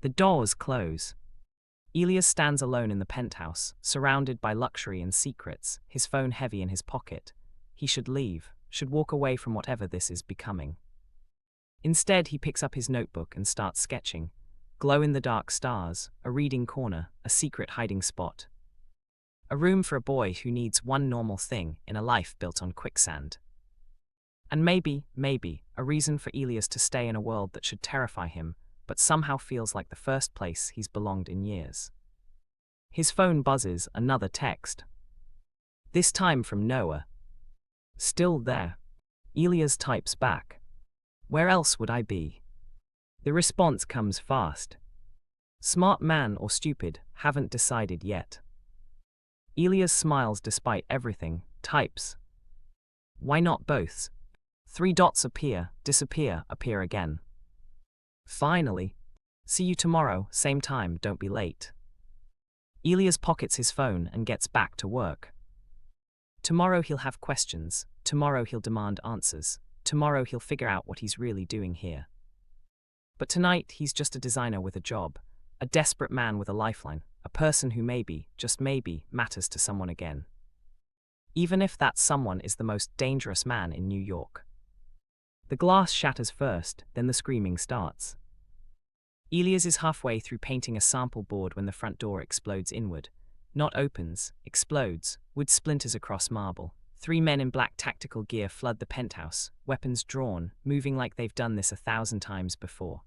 The doors close. Elias stands alone in the penthouse, surrounded by luxury and secrets, his phone heavy in his pocket. He should leave, should walk away from whatever this is becoming. Instead, he picks up his notebook and starts sketching. Glow-in-the-dark stars, a reading corner, a secret hiding spot. A room for a boy who needs one normal thing in a life built on quicksand. And maybe, a reason for Elias to stay in a world that should terrify him, but somehow feels like the first place he's belonged in years. His phone buzzes, another text. This time from Noah. Still there. Elias types back. Where else would I be? The response comes fast. Smart man or stupid, haven't decided yet. Elias smiles despite everything, types. Why not both? 3 dots appear, disappear, appear again. Finally. See you tomorrow, same time, don't be late. Elias pockets his phone and gets back to work. Tomorrow he'll have questions, tomorrow he'll demand answers, tomorrow he'll figure out what he's really doing here. But tonight he's just a designer with a job, a desperate man with a lifeline, a person who maybe, just maybe, matters to someone again. Even if that someone is the most dangerous man in New York. The glass shatters first, then the screaming starts. Elias is halfway through painting a sample board when the front door explodes inward. Not opens, explodes, wood splinters across marble. 3 men in black tactical gear flood the penthouse, weapons drawn, moving like they've done this 1,000 times before.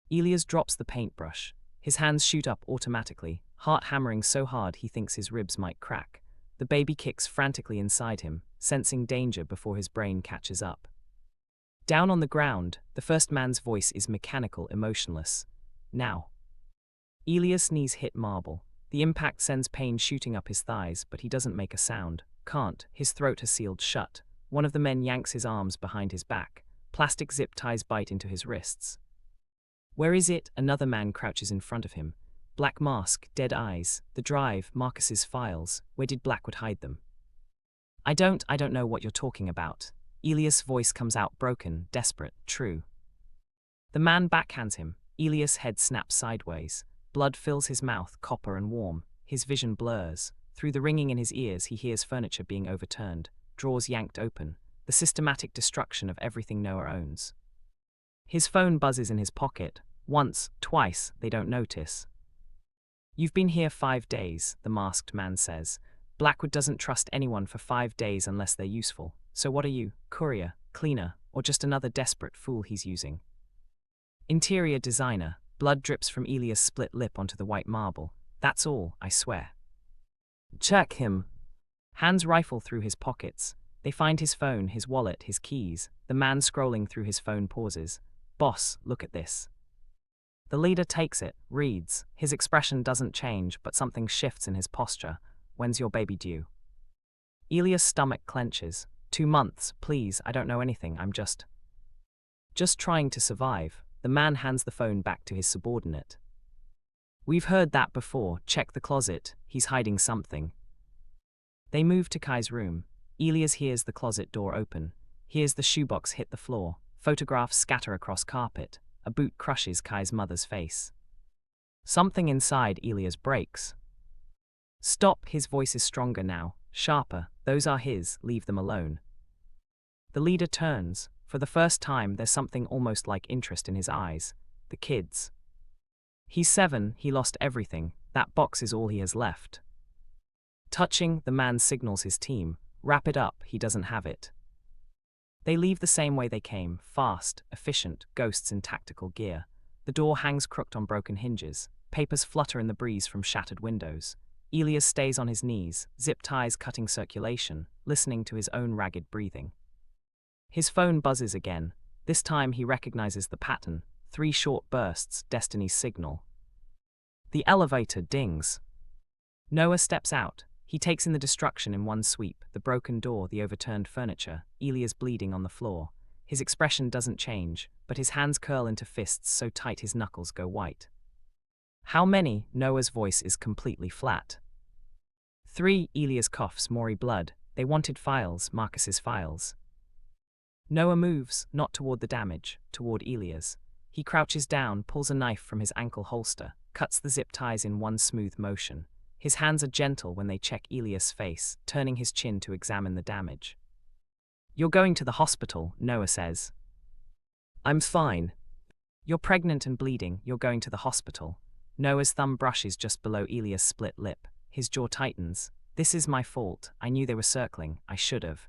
Elias drops the paintbrush. His hands shoot up automatically, heart hammering so hard he thinks his ribs might crack. The baby kicks frantically inside him, sensing danger before his brain catches up. Down on the ground, the first man's voice is mechanical, emotionless. Now. Elias' knees hit marble. The impact sends pain shooting up his thighs, but he doesn't make a sound. Can't. His throat has sealed shut. One of the men yanks his arms behind his back. Plastic zip ties bite into his wrists. Where is it? Another man crouches in front of him. Black mask, dead eyes. The drive, Marcus's files. Where did Blackwood hide them? I don't know what you're talking about. Elias' voice comes out broken, desperate, true. The man backhands him. Elias' head snaps sideways. Blood fills his mouth, copper and warm. His vision blurs. Through the ringing in his ears, he hears furniture being overturned, drawers yanked open, the systematic destruction of everything Noah owns. His phone buzzes in his pocket. Once, twice, they don't notice. You've been here 5 days, the masked man says. Blackwood doesn't trust anyone for 5 days unless they're useful. So what are you, courier, cleaner, or just another desperate fool he's using? Interior designer. Blood drips from Elias' split lip onto the white marble. That's all, I swear. Check him. Hands rifle through his pockets. They find his phone, his wallet, his keys. The man scrolling through his phone pauses. Boss, look at this. The leader takes it, reads. His expression doesn't change, but something shifts in his posture. When's your baby due? Elias' stomach clenches. 2 months, please, I don't know anything, I'm just trying to survive. The man hands the phone back to his subordinate. We've heard that before, check the closet, he's hiding something. They move to Kai's room. Elias hears the closet door open, hears the shoebox hit the floor, photographs scatter across carpet, a boot crushes Kai's mother's face. Something inside Elias breaks. Stop, his voice is stronger now, sharper, those are his, leave them alone. The leader turns. For the first time, there's something almost like interest in his eyes. The kids. He's 7, he lost everything, that box is all he has left. Touching, the man signals his team. Wrap it up, he doesn't have it. They leave the same way they came, fast, efficient, ghosts in tactical gear. The door hangs crooked on broken hinges. Papers flutter in the breeze from shattered windows. Elias stays on his knees, zip ties cutting circulation, listening to his own ragged breathing. His phone buzzes again. This time he recognizes the pattern. 3 short bursts, Destiny's signal. The elevator dings. Noah steps out. He takes in the destruction in one sweep, the broken door, the overturned furniture, Elias bleeding on the floor. His expression doesn't change, but his hands curl into fists so tight his knuckles go white. How many? Noah's voice is completely flat. 3, Elias coughs, Maury blood. They wanted files, Marcus's files. Noah moves, not toward the damage, toward Elias. He crouches down, pulls a knife from his ankle holster, cuts the zip ties in one smooth motion. His hands are gentle when they check Elias' face, turning his chin to examine the damage. You're going to the hospital, Noah says. I'm fine. You're pregnant and bleeding, you're going to the hospital. Noah's thumb brushes just below Elias' split lip. His jaw tightens. This is my fault, I knew they were circling, I should've.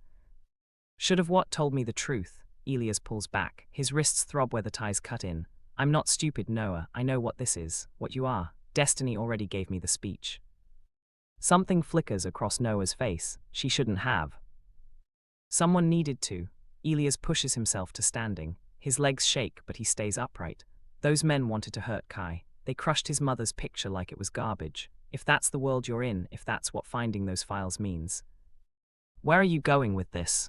Should've what? Told me the truth. Elias pulls back. His wrists throb where the ties cut in. I'm not stupid, Noah. I know what this is, what you are. Destiny already gave me the speech. Something flickers across Noah's face. She shouldn't have. Someone needed to. Elias pushes himself to standing. His legs shake, but he stays upright. Those men wanted to hurt Kai. They crushed his mother's picture like it was garbage. If that's the world you're in, if that's what finding those files means. Where are you going with this?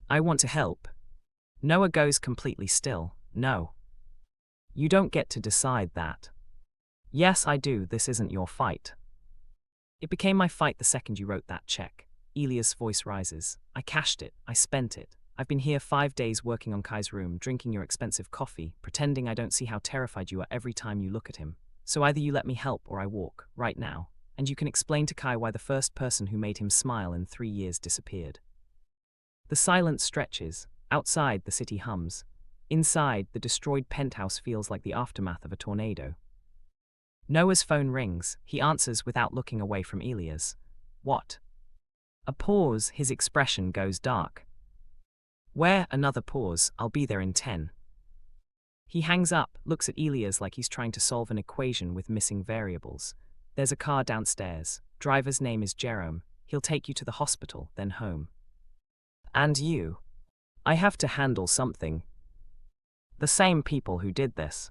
I want to help. Noah goes completely still. No. You don't get to decide that. Yes, I do. This isn't your fight. It became my fight the second you wrote that check. Elias' voice rises. I cashed it. I spent it. I've been here 5 days working on Kai's room, drinking your expensive coffee, pretending I don't see how terrified you are every time you look at him. So either you let me help or I walk, right now, and you can explain to Kai why the first person who made him smile in 3 years disappeared. The silence stretches. Outside, the city hums. Inside, the destroyed penthouse feels like the aftermath of a tornado. Noah's phone rings. He answers without looking away from Elias. What? A pause. His expression goes dark. Where? Another pause. I'll be there in 10. He hangs up, looks at Elias like he's trying to solve an equation with missing variables. There's a car downstairs. Driver's name is Jerome. He'll take you to the hospital, then home. And you? I have to handle something. The same people who did this.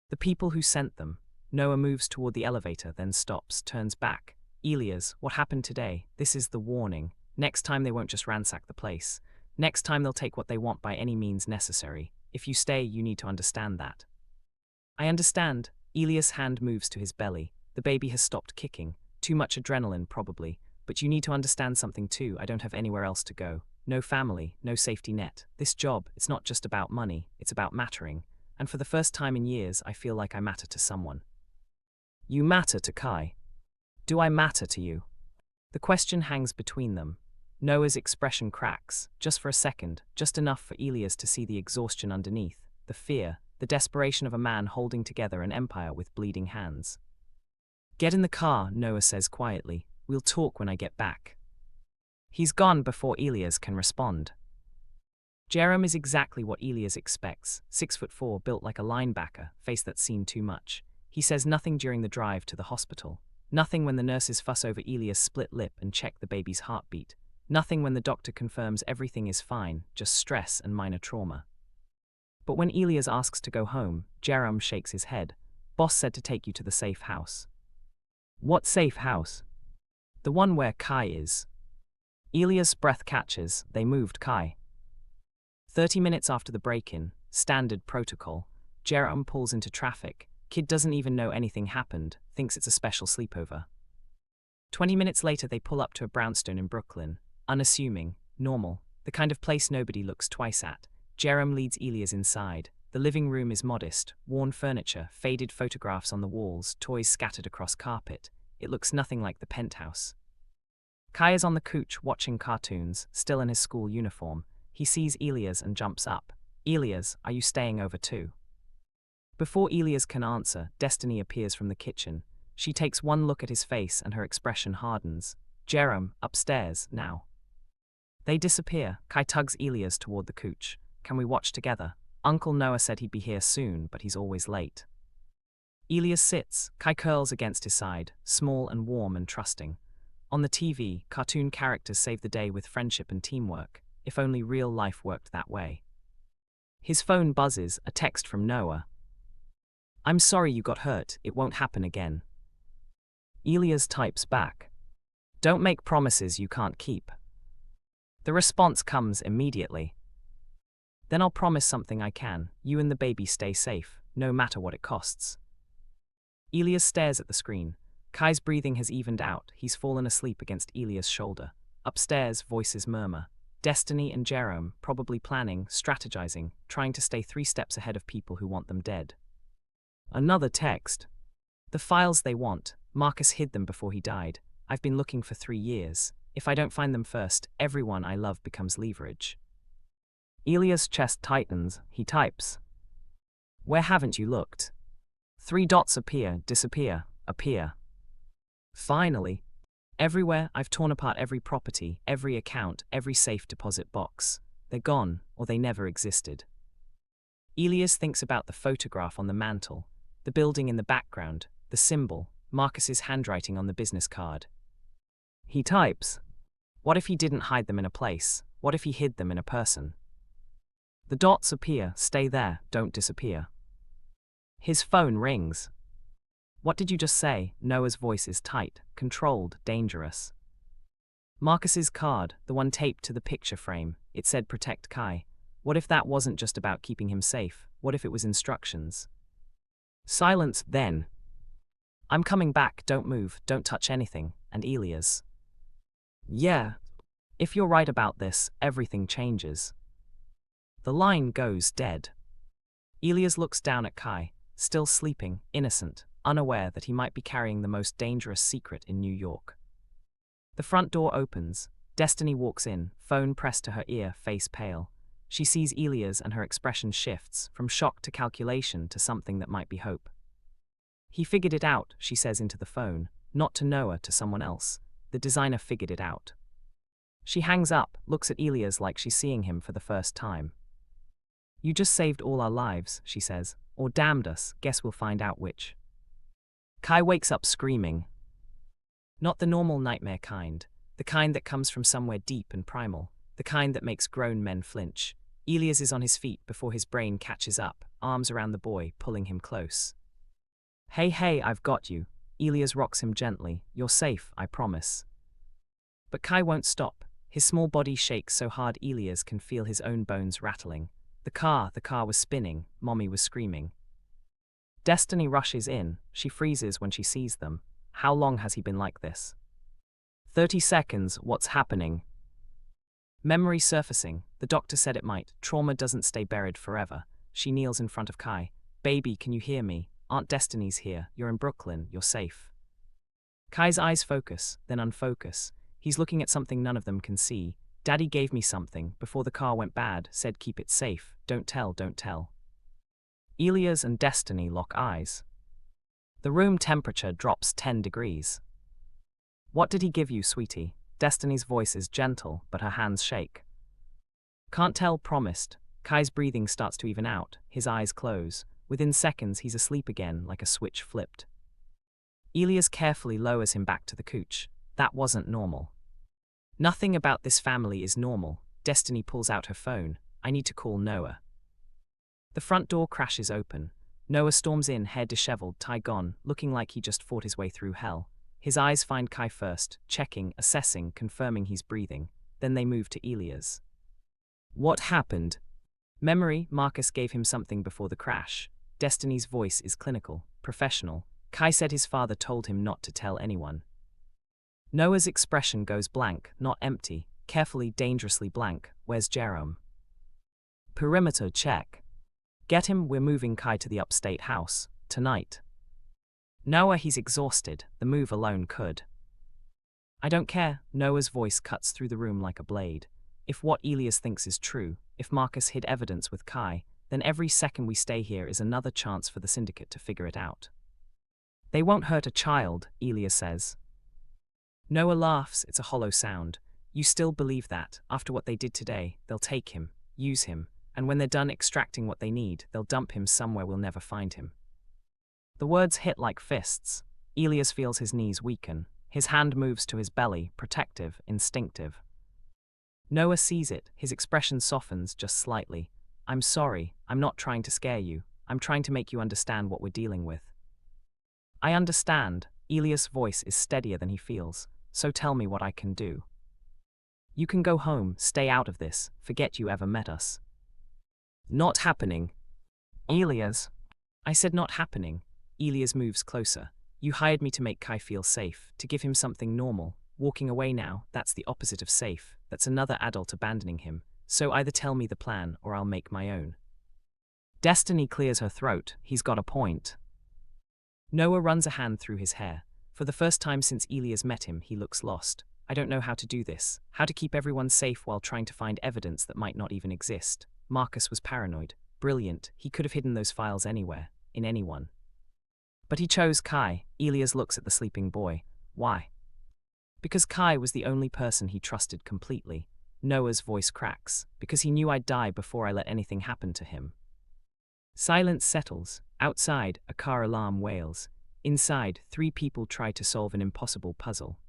The people who sent them. Noah moves toward the elevator, then stops, turns back. Elias, what happened today? This is the warning. Next time they won't just ransack the place. Next time they'll take what they want by any means necessary. If you stay, you need to understand that. I understand. Elias' hand moves to his belly. The baby has stopped kicking. Too much adrenaline, probably. But you need to understand something too. I don't have anywhere else to go. No family, no safety net. This job, it's not just about money, it's about mattering. And for the first time in years, I feel like I matter to someone. You matter to Kai. Do I matter to you? The question hangs between them. Noah's expression cracks, just for a second, just enough for Elias to see the exhaustion underneath, the fear, the desperation of a man holding together an empire with bleeding hands. Get in the car, Noah says quietly. We'll talk when I get back. He's gone before Elias can respond. Jerome is exactly what Elias expects, 6'4", built like a linebacker, face that's seen too much. He says nothing during the drive to the hospital. Nothing when the nurses fuss over Elias' split lip and check the baby's heartbeat. Nothing when the doctor confirms everything is fine, just stress and minor trauma. But when Elias asks to go home, Jerome shakes his head. Boss said to take you to the safe house. What safe house? The one where Kai is. Elias' breath catches. They moved Kai. 30 minutes after the break-in, standard protocol, Jerome pulls into traffic. Kid doesn't even know anything happened, thinks it's a special sleepover. 20 minutes later they pull up to a brownstone in Brooklyn. Unassuming, normal, the kind of place nobody looks twice at. Jerome leads Elias inside. The living room is modest, worn furniture, faded photographs on the walls, toys scattered across carpet. It looks nothing like the penthouse. Kai is on the couch watching cartoons, still in his school uniform. He sees Elias and jumps up. Elias, are you staying over too? Before Elias can answer, Destiny appears from the kitchen. She takes one look at his face and her expression hardens. Jerome, upstairs, now. They disappear. Kai tugs Elias toward the couch. Can we watch together? Uncle Noah said he'd be here soon, but he's always late. Elias sits. Kai curls against his side, small and warm and trusting. On the TV, cartoon characters save the day with friendship and teamwork. If only real life worked that way. His phone buzzes, a text from Noah. I'm sorry you got hurt, it won't happen again. Elias types back. Don't make promises you can't keep. The response comes immediately. Then I'll promise something I can. You and the baby stay safe, no matter what it costs. Elias stares at the screen. Kai's breathing has evened out. He's fallen asleep against Elias' shoulder. Upstairs, voices murmur. Destiny and Jerome, probably planning, strategizing, trying to stay 3 steps ahead of people who want them dead. Another text. The files they want. Marcus hid them before he died. I've been looking for 3 years. If I don't find them first, everyone I love becomes leverage. Elias' chest tightens. He types. Where haven't you looked? 3 dots appear, disappear, appear. Finally. Everywhere. I've torn apart every property, every account, every safe deposit box. They're gone, or they never existed. Elias thinks about the photograph on the mantle, the building in the background, the symbol, Marcus's handwriting on the business card. He types. What if he didn't hide them in a place? What if he hid them in a person? The dots appear, stay there, don't disappear. His phone rings. What did you just say? Noah's voice is tight, controlled, dangerous. Marcus's card, the one taped to the picture frame, it said protect Kai. What if that wasn't just about keeping him safe? What if it was instructions? Silence, then. I'm coming back, don't move, don't touch anything, and Elias. Yeah. If you're right about this, everything changes. The line goes dead. Elias looks down at Kai, still sleeping, innocent, unaware that he might be carrying the most dangerous secret in New York. The front door opens. Destiny walks in, phone pressed to her ear, face pale. She sees Elias and her expression shifts, from shock to calculation to something that might be hope. He figured it out, she says into the phone, not to Noah, to someone else. The designer figured it out. She hangs up, looks at Elias like she's seeing him for the first time. You just saved all our lives, she says, or damned us, guess we'll find out which. Kai wakes up screaming. Not the normal nightmare kind, the kind that comes from somewhere deep and primal, the kind that makes grown men flinch. Elias is on his feet before his brain catches up, arms around the boy, pulling him close. Hey, hey, I've got you. Elias rocks him gently. You're safe, I promise. But Kai won't stop. His small body shakes so hard Elias can feel his own bones rattling. The car was spinning. Mommy was screaming. Destiny rushes in. She freezes when she sees them. How long has he been like this? 30 seconds, what's happening? Memory surfacing. The doctor said it might. Trauma doesn't stay buried forever. She kneels in front of Kai. Baby, can you hear me? Aunt Destiny's here. You're in Brooklyn. You're safe. Kai's eyes focus, then unfocus. He's looking at something none of them can see. Daddy gave me something before the car went bad, said keep it safe. Don't tell, don't tell. Elias and Destiny lock eyes. The room temperature drops 10 degrees. What did he give you, sweetie? Destiny's voice is gentle, but her hands shake. Can't tell, promised. Kai's breathing starts to even out. His eyes close. Within seconds, he's asleep again, like a switch flipped. Elias carefully lowers him back to the couch. That wasn't normal. Nothing about this family is normal. Destiny pulls out her phone. I need to call Noah. The front door crashes open. Noah storms in, hair disheveled, tie gone, looking like he just fought his way through hell. His eyes find Kai first, checking, assessing, confirming he's breathing. Then they move to Elias. What happened? Memory, Marcus gave him something before the crash. Destiny's voice is clinical, professional. Kai said his father told him not to tell anyone. Noah's expression goes blank, not empty, carefully, dangerously blank. Where's Jerome? Perimeter check. Get him, we're moving Kai to the upstate house, tonight. Noah, he's exhausted, the move alone could. I don't care, Noah's voice cuts through the room like a blade. If what Elias thinks is true, if Marcus hid evidence with Kai, then every second we stay here is another chance for the syndicate to figure it out. They won't hurt a child, Elias says. Noah laughs, it's a hollow sound. You still believe that, after what they did today, they'll take him, use him, and when they're done extracting what they need, they'll dump him somewhere we'll never find him. The words hit like fists. Elias feels his knees weaken. His hand moves to his belly, protective, instinctive. Noah sees it, his expression softens just slightly. I'm sorry, I'm not trying to scare you. I'm trying to make you understand what we're dealing with. I understand. Elias' voice is steadier than he feels. So tell me what I can do. You can go home, stay out of this, forget you ever met us. Not happening. Elias. I said not happening. Elias moves closer. You hired me to make Kai feel safe, to give him something normal. Walking away now, that's the opposite of safe. That's another adult abandoning him. So either tell me the plan, or I'll make my own. Destiny clears her throat. He's got a point. Noah runs a hand through his hair. For the first time since Elias met him, he looks lost. I don't know how to do this. How to keep everyone safe while trying to find evidence that might not even exist. Marcus was paranoid. Brilliant. He could have hidden those files anywhere. In anyone. But he chose Kai. Elias looks at the sleeping boy. Why? Because Kai was the only person he trusted completely. Noah's voice cracks. Because he knew I'd die before I let anything happen to him. Silence settles. Outside, a car alarm wails. Inside, 3 people try to solve an impossible puzzle.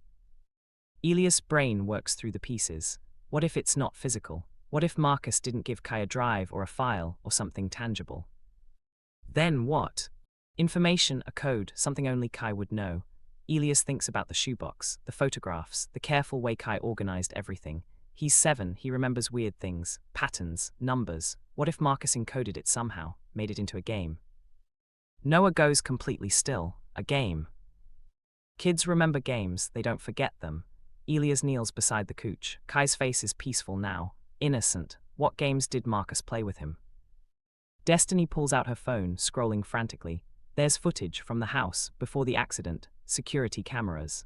Elias' brain works through the pieces. What if it's not physical? What if Marcus didn't give Kai a drive or a file or something tangible? Then what? Information, a code, something only Kai would know. Elias thinks about the shoebox, the photographs, the careful way Kai organized everything. He's 7, he remembers weird things, patterns, numbers. What if Marcus encoded it somehow, made it into a game? Noah goes completely still. A game. Kids remember games, they don't forget them. Elias kneels beside the couch. Kai's face is peaceful now. Innocent. What games did Marcus play with him? Destiny pulls out her phone, scrolling frantically. There's footage from the house, before the accident. Security cameras.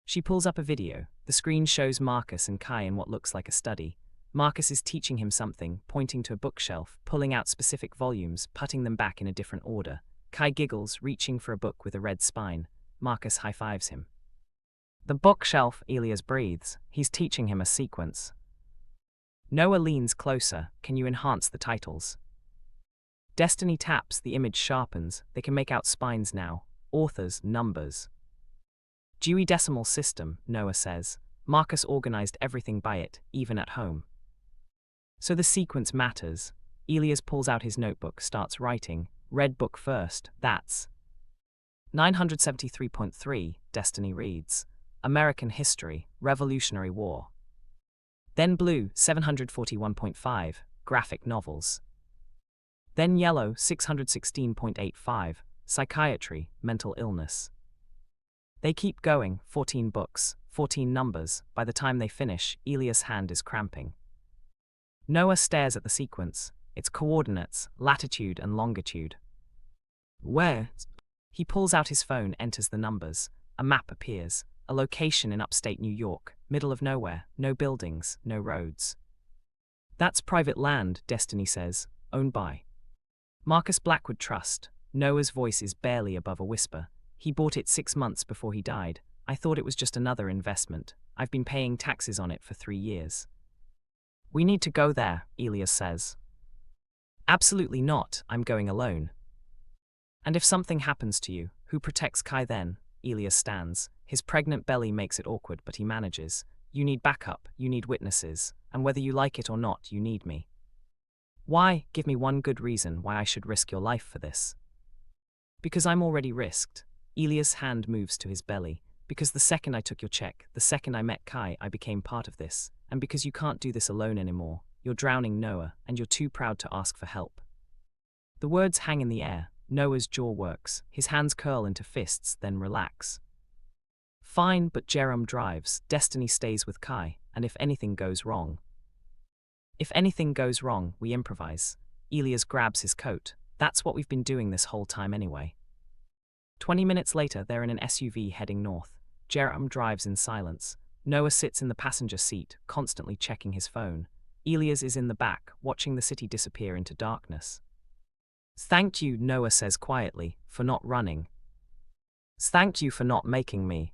She pulls up a video. The screen shows Marcus and Kai in what looks like a study. Marcus is teaching him something, pointing to a bookshelf, pulling out specific volumes, putting them back in a different order. Kai giggles, reaching for a book with a red spine. Marcus high-fives him. The bookshelf, Elias breathes. He's teaching him a sequence. Noah leans closer. Can you enhance the titles? Destiny taps, the image sharpens. They can make out spines now. Authors, numbers. Dewey Decimal System, Noah says. Marcus organized everything by it, even at home. So the sequence matters. Elias pulls out his notebook, starts writing. Red book first, that's. 973.3, Destiny reads, American History, Revolutionary War. Then blue, 741.5, Graphic Novels. Then yellow, 616.85, Psychiatry, Mental Illness. They keep going, 14 books, 14 numbers. By the time they finish, Elias' hand is cramping. Noah stares at the sequence, its coordinates, latitude and longitude. Where? He pulls out his phone, enters the numbers. A map appears, a location in upstate New York, middle of nowhere, no buildings, no roads. That's private land, Destiny says, owned by Marcus Blackwood Trust. Noah's voice is barely above a whisper. He bought it 6 months before he died. I thought it was just another investment. I've been paying taxes on it for 3 years. We need to go there, Elias says. Absolutely not, I'm going alone. And if something happens to you, who protects Kai then? Elias stands. His pregnant belly makes it awkward, but he manages. You need backup, you need witnesses, and whether you like it or not, you need me. Why? Give me one good reason why I should risk your life for this. Because I'm already risked. Elias' hand moves to his belly. Because the second I took your check, the second I met Kai, I became part of this. And because you can't do this alone anymore, you're drowning Noah, and you're too proud to ask for help. The words hang in the air. Noah's jaw works. His hands curl into fists, then relax. Fine, but Jerome drives. Destiny stays with Kai, and if anything goes wrong. If anything goes wrong, we improvise. Elias grabs his coat. That's what we've been doing this whole time anyway. 20 minutes later, they're in an SUV heading north. Jerome drives in silence. Noah sits in the passenger seat, constantly checking his phone. Elias is in the back, watching the city disappear into darkness. Thank you, Noah says quietly, for not running. Thank you for not making me.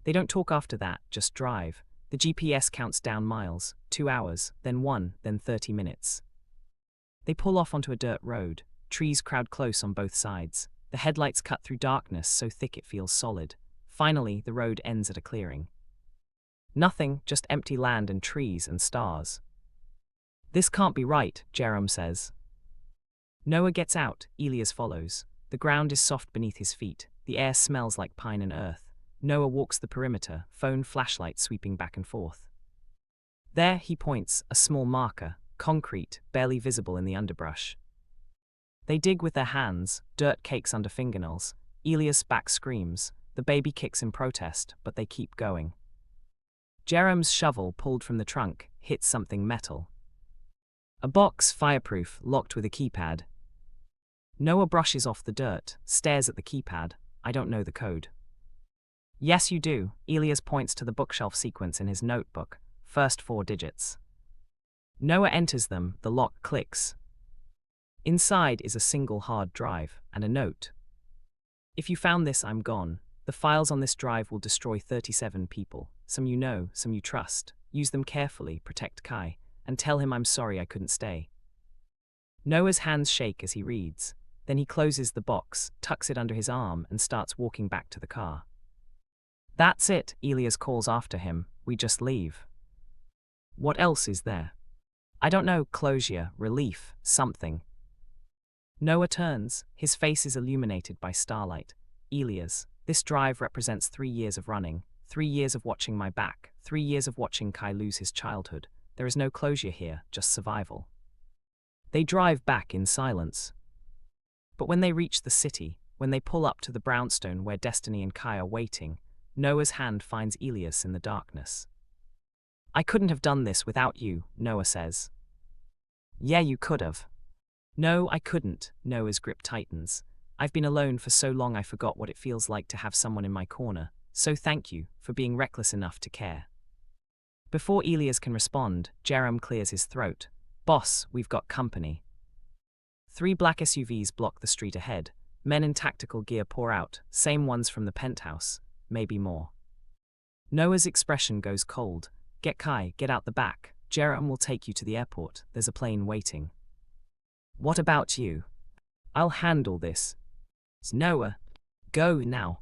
They don't talk after that, just drive. The GPS counts down miles, 2 hours, then 1, then 30 minutes. They pull off onto a dirt road. Trees crowd close on both sides. The headlights cut through darkness so thick it feels solid. Finally, the road ends at a clearing. Nothing, just empty land and trees and stars. This can't be right, Jerome says. Noah gets out, Elias follows. The ground is soft beneath his feet. The air smells like pine and earth. Noah walks the perimeter, phone flashlight sweeping back and forth. There, he points, a small marker, concrete, barely visible in the underbrush. They dig with their hands, dirt cakes under fingernails. Elias' back screams. The baby kicks in protest, but they keep going. Jerome's shovel, pulled from the trunk, hits something metal. A box, fireproof, locked with a keypad. Noah brushes off the dirt, stares at the keypad. I don't know the code. Yes, you do. Elias points to the bookshelf sequence in his notebook. First 4 digits. Noah enters them, the lock clicks. Inside is a single hard drive and a note. If you found this, I'm gone. The files on this drive will destroy 37 people. Some you know, some you trust. Use them carefully, protect Kai, and tell him I'm sorry I couldn't stay. Noah's hands shake as he reads. Then he closes the box, tucks it under his arm, and starts walking back to the car. That's it, Elias calls after him. We just leave. What else is there? I don't know, closure, relief, something. Noah turns. His face is illuminated by starlight. Elias, this drive represents 3 years of running, 3 years of watching my back, 3 years of watching Kai lose his childhood. There is no closure here, just survival. They drive back in silence. But when they reach the city, when they pull up to the brownstone where Destiny and Kai are waiting, Noah's hand finds Elias in the darkness. I couldn't have done this without you, Noah says. Yeah, you could have. No, I couldn't, Noah's grip tightens. I've been alone for so long I forgot what it feels like to have someone in my corner, so thank you for being reckless enough to care. Before Elias can respond, Jerome clears his throat. Boss, we've got company. 3 black SUVs block the street ahead. Men in tactical gear pour out, same ones from the penthouse, maybe more. Noah's expression goes cold. Get Kai, get out the back. Jerome will take you to the airport. There's a plane waiting. What about you? I'll handle this. Noah, go now.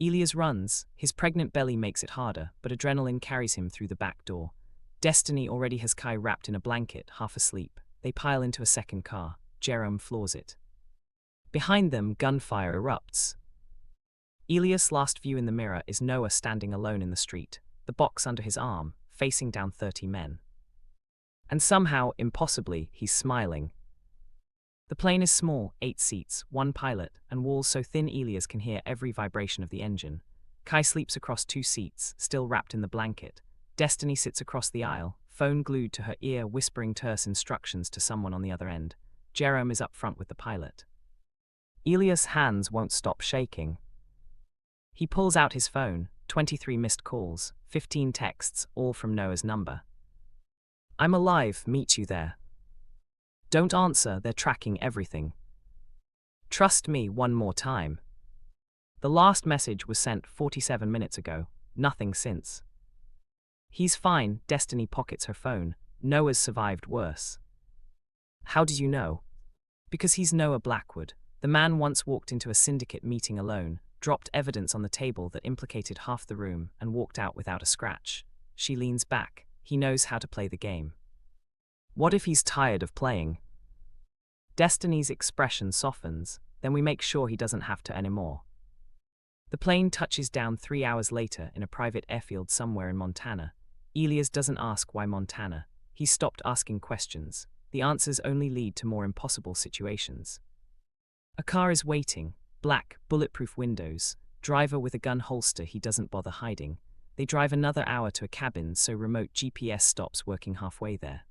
Elias runs. His pregnant belly makes it harder, but adrenaline carries him through the back door. Destiny already has Kai wrapped in a blanket, half asleep. They pile into a second car. Jerome floors it. Behind them, gunfire erupts. Elias' last view in the mirror is Noah standing alone in the street, the box under his arm, facing down 30 men. And somehow, impossibly, he's smiling. The plane is small, 8 seats, 1 pilot, and walls so thin Elias can hear every vibration of the engine. Kai sleeps across 2 seats, still wrapped in the blanket. Destiny sits across the aisle, phone glued to her ear, whispering terse instructions to someone on the other end. Jerome is up front with the pilot. Elias' hands won't stop shaking. He pulls out his phone, 23 missed calls, 15 texts, all from Noah's number. "I'm alive, meet you there. Don't answer, they're tracking everything. Trust me one more time." The last message was sent 47 minutes ago, nothing since. He's fine, Destiny pockets her phone. Noah's survived worse. "How did you know?" "Because he's Noah Blackwood. The man once walked into a syndicate meeting alone, dropped evidence on the table that implicated half the room, and walked out without a scratch." She leans back. He knows how to play the game. "What if he's tired of playing?" Destiny's expression softens. "Then we make sure he doesn't have to anymore." The plane touches down 3 hours later in a private airfield somewhere in Montana. Elias doesn't ask why Montana. He's stopped asking questions. The answers only lead to more impossible situations. A car is waiting, black, bulletproof windows, driver with a gun holster he doesn't bother hiding. They drive another hour to a cabin so remote GPS stops working halfway there.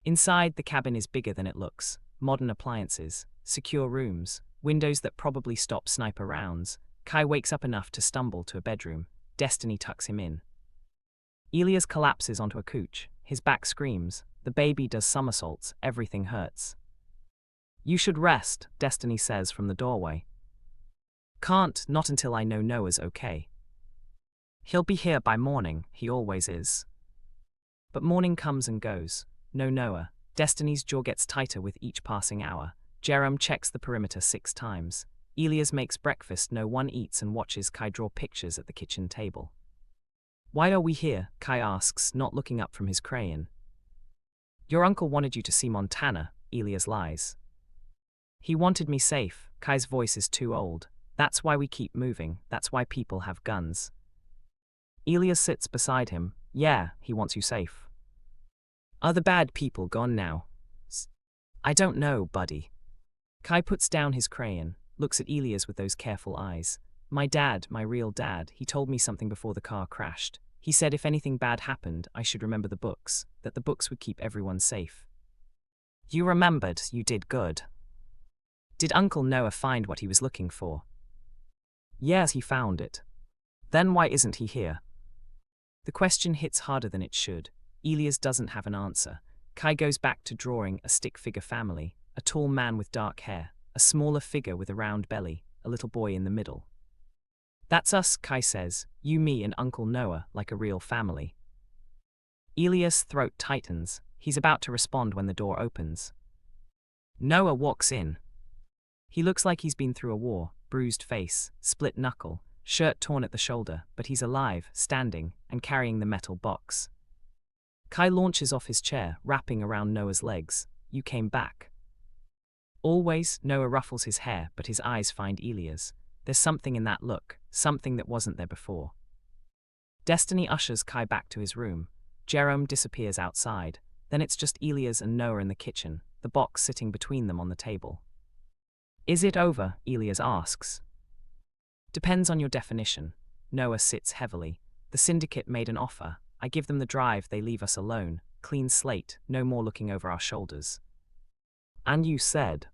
Inside, the cabin is bigger than it looks. Modern appliances, secure rooms, windows that probably stop sniper rounds. Kai wakes up enough to stumble to a bedroom. Destiny tucks him in. Elias collapses onto a couch. His back screams. The baby does somersaults. Everything hurts. "You should rest," Destiny says from the doorway. "Can't, not until I know Noah's okay. He'll be here by morning, he always is." But morning comes and goes. No Noah. Destiny's jaw gets tighter with each passing hour. Jerome checks the perimeter 6 times. Elias makes breakfast. No one eats and watches Kai draw pictures at the kitchen table. "Why are we here?" Kai asks, not looking up from his crayon. "Your uncle wanted you to see Montana," Elias lies. "He wanted me safe." Kai's voice is too old. "That's why we keep moving. That's why people have guns." Elias sits beside him. "Yeah, he wants you safe." "Are the bad people gone now?" "I don't know, buddy." Kai puts down his crayon, looks at Elias with those careful eyes. "My dad, my real dad, he told me something before the car crashed. He said if anything bad happened, I should remember the books, that the books would keep everyone safe." "You remembered, you did good." "Did Uncle Noah find what he was looking for?" "Yes, he found it." "Then why isn't he here?" The question hits harder than it should. Elias doesn't have an answer. Kai goes back to drawing a stick figure family, a tall man with dark hair, a smaller figure with a round belly, a little boy in the middle. "That's us," Kai says, "you, me, and Uncle Noah, like a real family." Elias' throat tightens. He's about to respond when the door opens. Noah walks in. He looks like he's been through a war, bruised face, split knuckle, shirt torn at the shoulder, but he's alive, standing, and carrying the metal box. Kai launches off his chair, wrapping around Noah's legs. "You came back." Always, Noah ruffles his hair, but his eyes find Elias. There's something in that look, something that wasn't there before. Destiny ushers Kai back to his room. Jerome disappears outside. Then it's just Elias and Noah in the kitchen, the box sitting between them on the table. "Is it over?" Elias asks. "Depends on your definition." Noah sits heavily. "The syndicate made an offer. I give them the drive, they leave us alone. Clean slate, no more looking over our shoulders." "And you said?"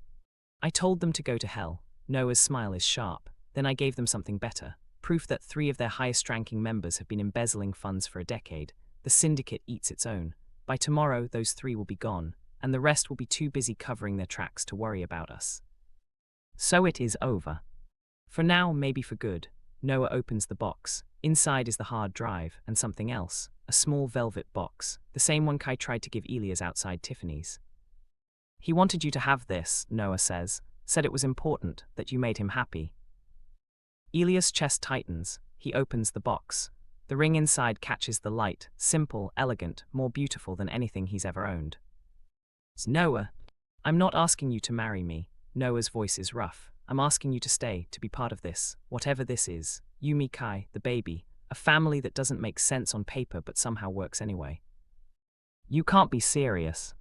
"I told them to go to hell." Noah's smile is sharp. "Then I gave them something better. Proof that 3 of their highest-ranking members have been embezzling funds for a decade. The syndicate eats its own. By tomorrow, those 3 will be gone, and the rest will be too busy covering their tracks to worry about us. So it is over. For now, maybe for good." Noah opens the box. Inside is the hard drive and something else, a small velvet box, the same one Kai tried to give Elias outside Tiffany's. "He wanted you to have this," Noah says. "Said it was important, that you made him happy." Elias' chest tightens. He opens the box. The ring inside catches the light, simple, elegant, more beautiful than anything he's ever owned. "Noah, I'm not asking you to marry me." Noah's voice is rough. I'm asking you to stay, to be part of this, whatever this is. You, me, Kai, the baby, a family that doesn't make sense on paper but somehow works anyway. You can't be serious.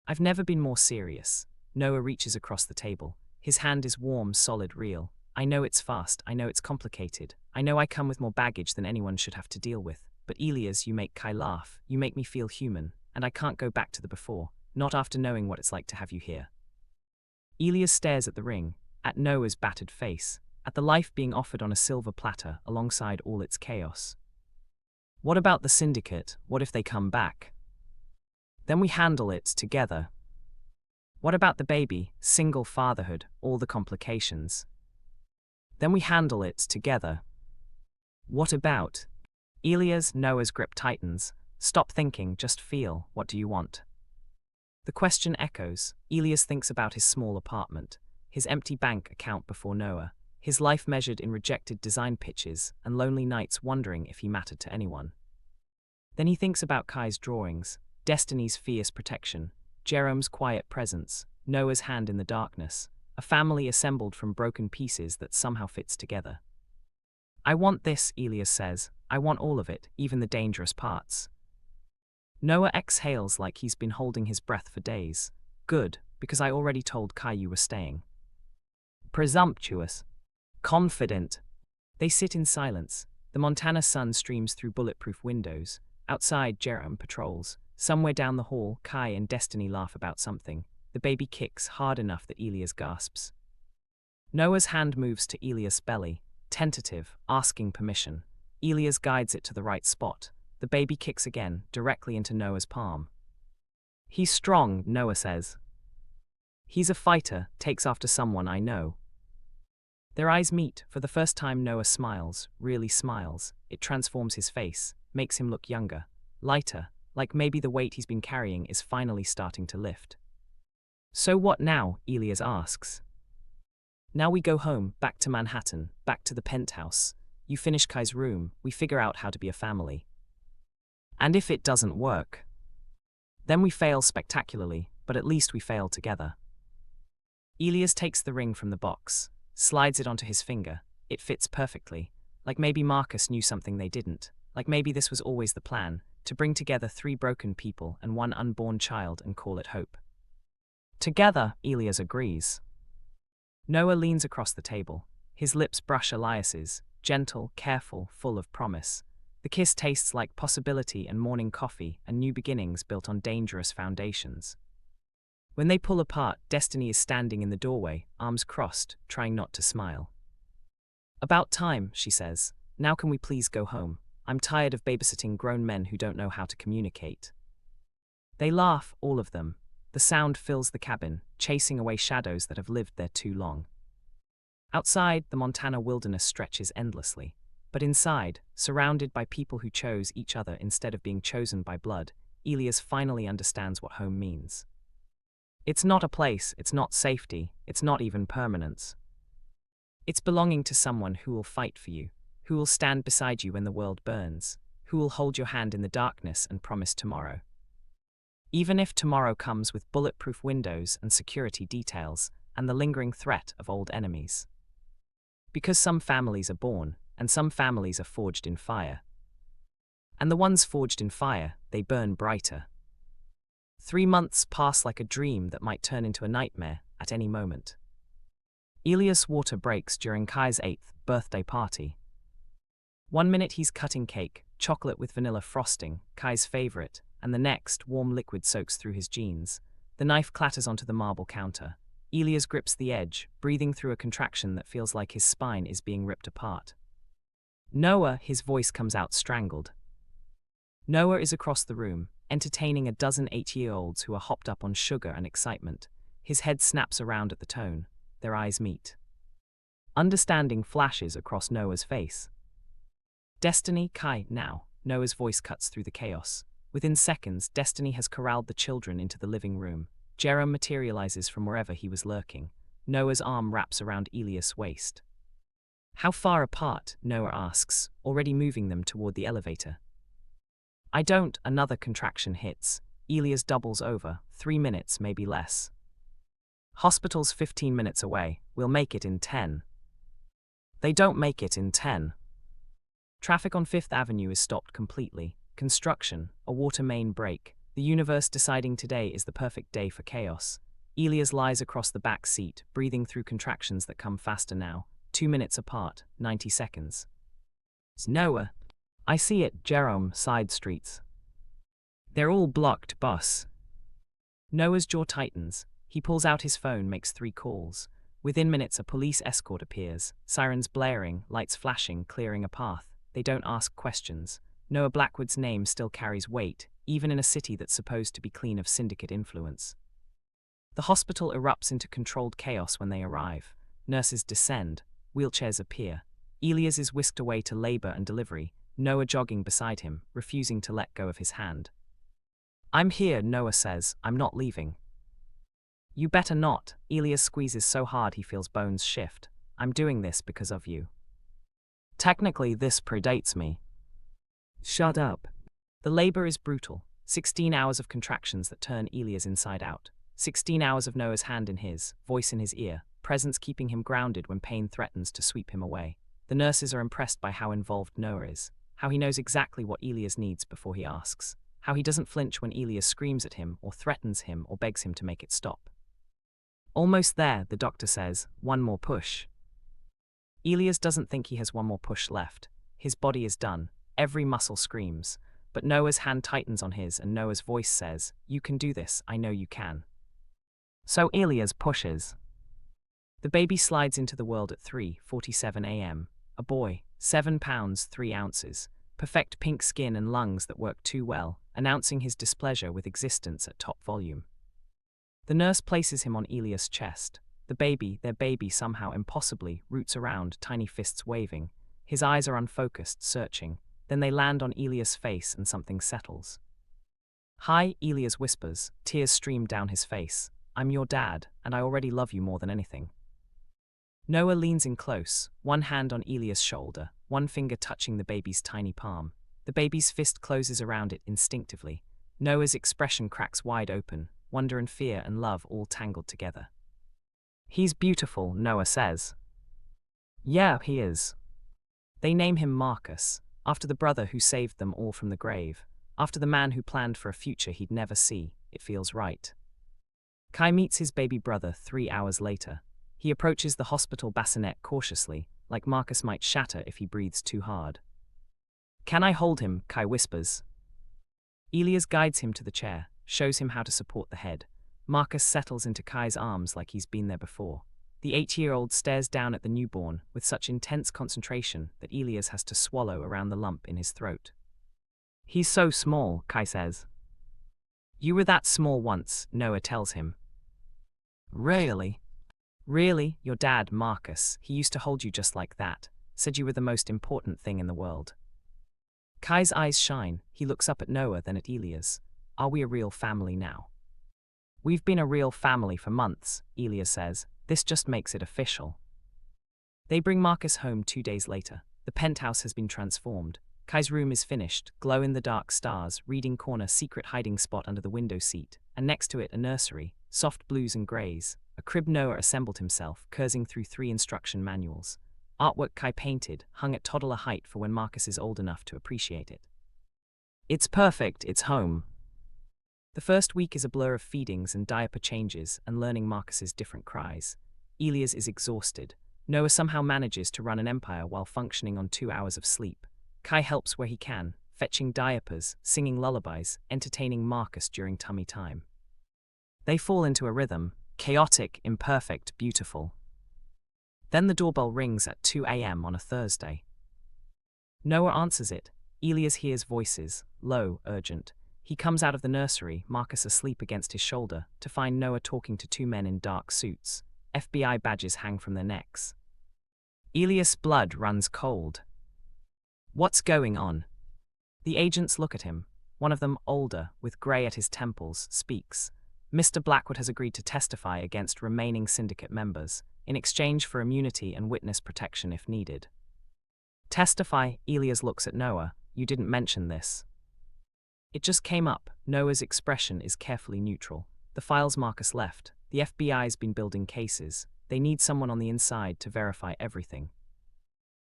I've never been more serious. Noah reaches across the table. His hand is warm, solid, real. I know it's fast, I know it's complicated. I know I come with more baggage than anyone should have to deal with. But Elias, you make Kai laugh, you make me feel human, and I can't go back to the before, not after knowing what it's like to have you here. Elias stares at the ring, at Noah's battered face, at the life being offered on a silver platter alongside all its chaos. What about the syndicate? What if they come back? Then we handle it together. What about the baby, single fatherhood, all the complications? Then we handle it together. What about? Elias, Noah's grip tightens. Stop thinking, just feel. What do you want? The question echoes. Elias thinks about his small apartment, his empty bank account before Noah, his life measured in rejected design pitches and lonely nights wondering if he mattered to anyone. Then he thinks about Kai's drawings, Destiny's fierce protection, Jerome's quiet presence, Noah's hand in the darkness, a family assembled from broken pieces that somehow fits together. I want this, Elias says. I want all of it, even the dangerous parts. Noah exhales like he's been holding his breath for days. Good, because I already told Kai you were staying. Presumptuous. Confident. They sit in silence. The Montana sun streams through bulletproof windows. Outside, Jerome patrols. Somewhere down the hall, Kai and Destiny laugh about something. The baby kicks hard enough that Elias gasps. Noah's hand moves to Elias' belly, tentative, asking permission. Elias guides it to the right spot. The baby kicks again, directly into Noah's palm. He's strong, Noah says. He's a fighter, takes after someone I know. Their eyes meet. For the first time, Noah smiles, really smiles. It transforms his face, makes him look younger, lighter, like maybe the weight he's been carrying is finally starting to lift. So what now? Elias asks. Now we go home, back to Manhattan, back to the penthouse. You finish Kai's room, we figure out how to be a family. And if it doesn't work, then we fail spectacularly, but at least we fail together. Elias takes the ring from the box, slides it onto his finger. It fits perfectly, like maybe Marcus knew something they didn't, like maybe this was always the plan, to bring together 3 broken people and 1 unborn child and call it hope. Together, Elias agrees. Noah leans across the table. His lips brush Elias's, gentle, careful, full of promise. The kiss tastes like possibility and morning coffee and new beginnings built on dangerous foundations. When they pull apart, Destiny is standing in the doorway, arms crossed, trying not to smile. About time, she says. Now can we please go home? I'm tired of babysitting grown men who don't know how to communicate. They laugh, all of them. The sound fills the cabin, chasing away shadows that have lived there too long. Outside, the Montana wilderness stretches endlessly. But inside, surrounded by people who chose each other instead of being chosen by blood, Elias finally understands what home means. It's not a place, it's not safety, it's not even permanence. It's belonging to someone who will fight for you, who will stand beside you when the world burns, who will hold your hand in the darkness and promise tomorrow. Even if tomorrow comes with bulletproof windows and security details and the lingering threat of old enemies. Because some families are born, and some families are forged in fire. And the ones forged in fire, they burn brighter. 3 months pass like a dream that might turn into a nightmare at any moment. Elias' water breaks during Kai's 8th birthday party. 1 minute he's cutting cake, chocolate with vanilla frosting, Kai's favorite, and the next, warm liquid soaks through his jeans. The knife clatters onto the marble counter. Elias grips the edge, breathing through a contraction that feels like his spine is being ripped apart. Noah, his voice comes out strangled. Noah is across the room, entertaining a dozen 8-year-olds who are hopped up on sugar and excitement. His head snaps around at the tone. Their eyes meet. Understanding flashes across Noah's face. Destiny, Kai, now. Noah's voice cuts through the chaos. Within seconds, Destiny has corralled the children into the living room. Jerome materializes from wherever he was lurking. Noah's arm wraps around Elias' waist. How far apart? Noah asks, already moving them toward the elevator. I don't. Another contraction hits. Elias doubles over. 3 minutes, maybe less. Hospital's 15 minutes away. We'll make it in 10. They don't make it in 10. Traffic on Fifth Avenue is stopped completely. Construction, a water main break. The universe deciding today is the perfect day for chaos. Elias lies across the back seat, breathing through contractions that come faster now. 2 minutes apart, 90 seconds. It's Noah. I see it, Jerome, side streets. They're all blocked, boss. Noah's jaw tightens. He pulls out his phone, makes 3 calls. Within minutes, a police escort appears, sirens blaring, lights flashing, clearing a path. They don't ask questions. Noah Blackwood's name still carries weight, even in a city that's supposed to be clean of syndicate influence. The hospital erupts into controlled chaos when they arrive. Nurses descend, wheelchairs appear. Elias is whisked away to labor and delivery, Noah jogging beside him, refusing to let go of his hand. I'm here, Noah says. I'm not leaving. You better not. Elias squeezes so hard he feels bones shift. I'm doing this because of you. Technically, this predates me. Shut up. The labor is brutal. 16 hours of contractions that turn Elias inside out. 16 hours of Noah's hand in his, voice in his ear, presence keeping him grounded when pain threatens to sweep him away. The nurses are impressed by how involved Noah is, how he knows exactly what Elias needs before he asks, how he doesn't flinch when Elias screams at him or threatens him or begs him to make it stop. Almost there, the doctor says, one more push. Elias doesn't think he has one more push left. His body is done. Every muscle screams. But Noah's hand tightens on his and Noah's voice says, you can do this, I know you can. So Elias pushes. The baby slides into the world at 3:47 a.m. A boy, 7 pounds 3 ounces, perfect pink skin and lungs that work too well, announcing his displeasure with existence at top volume. The nurse places him on Elias' chest. The baby, their baby somehow impossibly, roots around, tiny fists waving. His eyes are unfocused, searching. Then they land on Elias' face and something settles. Hi, Elias whispers. Tears stream down his face. I'm your dad, and I already love you more than anything. Noah leans in close, one hand on Elias' shoulder, one finger touching the baby's tiny palm. The baby's fist closes around it instinctively. Noah's expression cracks wide open, wonder and fear and love all tangled together. He's beautiful, Noah says. Yeah, he is. They name him Marcus, after the brother who saved them all from the grave, after the man who planned for a future he'd never see. It feels right. Kai meets his baby brother 3 hours later. He approaches the hospital bassinet cautiously, like Marcus might shatter if he breathes too hard. Can I hold him? Kai whispers. Elias guides him to the chair, shows him how to support the head. Marcus settles into Kai's arms like he's been there before. The 8-year-old stares down at the newborn with such intense concentration that Elias has to swallow around the lump in his throat. He's so small, Kai says. You were that small once, Noah tells him. Really? Really? Your dad, Marcus, he used to hold you just like that, said you were the most important thing in the world. Kai's eyes shine. He looks up at Noah, then at Elias. Are we a real family now? We've been a real family for months, Elias says. This just makes it official. They bring Marcus home 2 days later. The penthouse has been transformed. Kai's room is finished, glow-in-the-dark stars, reading corner, secret hiding spot under the window seat, and next to it a nursery, soft blues and greys, a crib Noah assembled himself, cursing through 3 instruction manuals. Artwork Kai painted, hung at toddler height for when Marcus is old enough to appreciate it. It's perfect, it's home. The first week is a blur of feedings and diaper changes and learning Marcus's different cries. Elias is exhausted. Noah somehow manages to run an empire while functioning on 2 hours of sleep. Kai helps where he can, fetching diapers, singing lullabies, entertaining Marcus during tummy time. They fall into a rhythm, chaotic, imperfect, beautiful. Then the doorbell rings at 2 a.m. on a Thursday. Noah answers it. Elias hears voices, low, urgent. He comes out of the nursery, Marcus asleep against his shoulder, to find Noah talking to 2 men in dark suits. FBI badges hang from their necks. Elias' blood runs cold. What's going on? The agents look at him. One of them, older, with grey at his temples, speaks. Mr. Blackwood has agreed to testify against remaining syndicate members, in exchange for immunity and witness protection if needed. Testify, Elias looks at Noah. You didn't mention this. It just came up. Noah's expression is carefully neutral. The files Marcus left, The FBI's been building cases. They need someone on the inside to verify everything.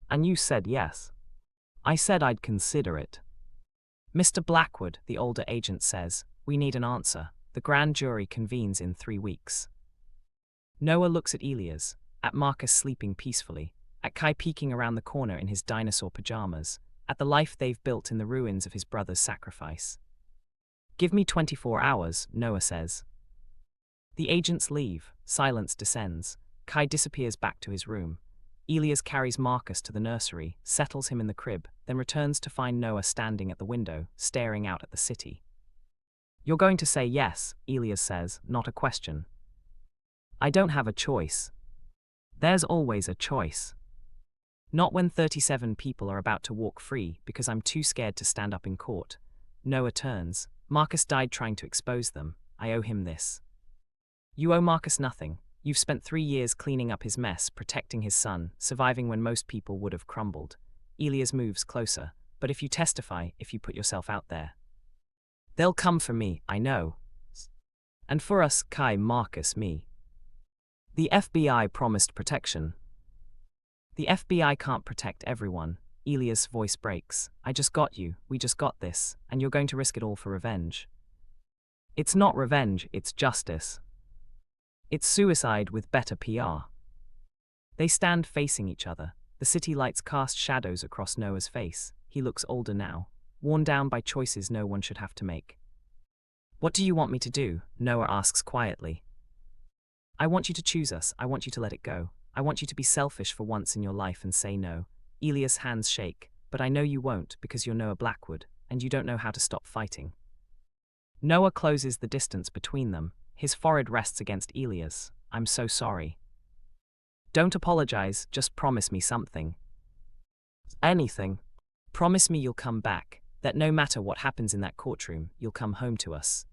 And you said yes. I said I'd consider it. Mr. Blackwood, the older agent says, we need an answer. The grand jury convenes in 3 weeks. Noah looks at Elias, at Marcus sleeping peacefully, at Kai peeking around the corner in his dinosaur pajamas, at the life they've built in the ruins of his brother's sacrifice. Give me 24 hours, Noah says. The agents leave, silence descends. Kai disappears back to his room. Elias carries Marcus to the nursery, settles him in the crib, then returns to find Noah standing at the window, staring out at the city. You're going to say yes, Elias says, not a question. I don't have a choice. There's always a choice. Not when 37 people are about to walk free because I'm too scared to stand up in court. Noah turns. Marcus died trying to expose them. I owe him this. You owe Marcus nothing. You've spent 3 years cleaning up his mess, protecting his son, surviving when most people would have crumbled. Elias moves closer. But if you testify, if you put yourself out there, they'll come for me, I know. And for us, Kai, Marcus, me. The FBI promised protection. The FBI can't protect everyone. Elias' voice breaks. I just got you, we just got this, and you're going to risk it all for revenge. It's not revenge, it's justice. It's suicide with better PR. They stand facing each other. The city lights cast shadows across Noah's face. He looks older now, worn down by choices no one should have to make. What do you want me to do? Noah asks quietly. I want you to choose us. I want you to let it go. I want you to be selfish for once in your life and say no. Elias' hands shake, but I know you won't because you're Noah Blackwood, and you don't know how to stop fighting. Noah closes the distance between them. His forehead rests against Elias. I'm so sorry. Don't apologize, just promise me something. Anything. Promise me you'll come back, that no matter what happens in that courtroom, you'll come home to us.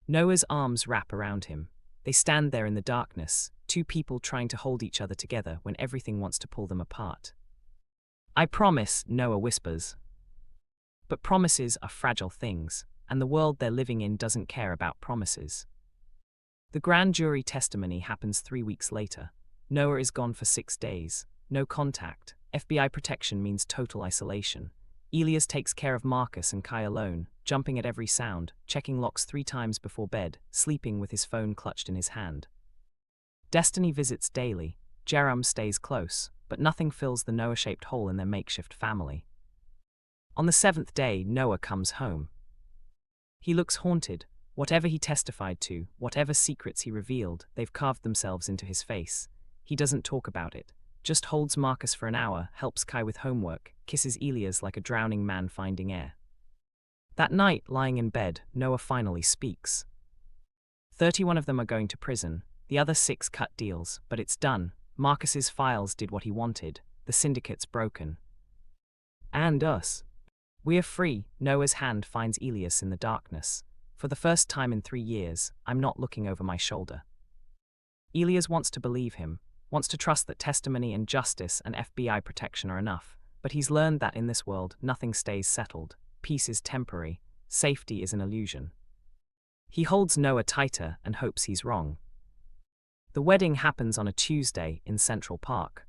Noah's arms wrap around him. They stand there in the darkness, 2 people trying to hold each other together when everything wants to pull them apart. I promise, Noah whispers. But promises are fragile things, and the world they're living in doesn't care about promises. The grand jury testimony happens 3 weeks later. Noah is gone for 6 days. No contact. FBI protection means total isolation. Elias takes care of Marcus and Kai alone, jumping at every sound, checking locks 3 times before bed, sleeping with his phone clutched in his hand. Destiny visits daily. Jerome stays close, but nothing fills the Noah-shaped hole in their makeshift family. On the 7th day, Noah comes home. He looks haunted. Whatever he testified to, whatever secrets he revealed, they've carved themselves into his face. He doesn't talk about it, just holds Marcus for an hour, helps Kai with homework, kisses Elias like a drowning man finding air. That night, lying in bed, Noah finally speaks. 31 of them are going to prison, the other 6 cut deals, but it's done. Marcus's files did what he wanted, the syndicate's broken. And us. We're free. Noah's hand finds Elias in the darkness. For the first time in 3 years, I'm not looking over my shoulder. Elias wants to believe him, wants to trust that testimony and justice and FBI protection are enough, but he's learned that in this world, nothing stays settled. Peace is temporary, safety is an illusion. He holds Noah tighter and hopes he's wrong. The wedding happens on a Tuesday in Central Park.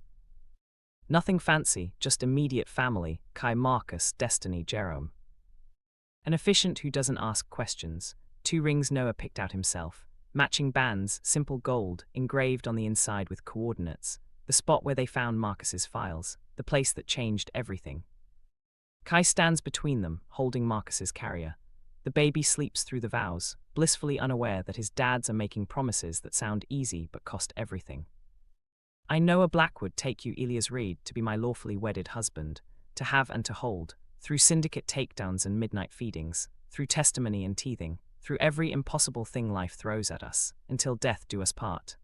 Nothing fancy, just immediate family, Kai, Marcus, Destiny, Jerome. An officiant who doesn't ask questions. 2 rings Noah picked out himself. Matching bands, simple gold, engraved on the inside with coordinates. The spot where they found Marcus's files. The place that changed everything. Kai stands between them, holding Marcus's carrier. The baby sleeps through the vows, blissfully unaware that his dads are making promises that sound easy but cost everything. I, Noah Blackwood, take you, Elias Reid, to be my lawfully wedded husband, to have and to hold, through syndicate takedowns and midnight feedings, through testimony and teething, through every impossible thing life throws at us, until death do us part.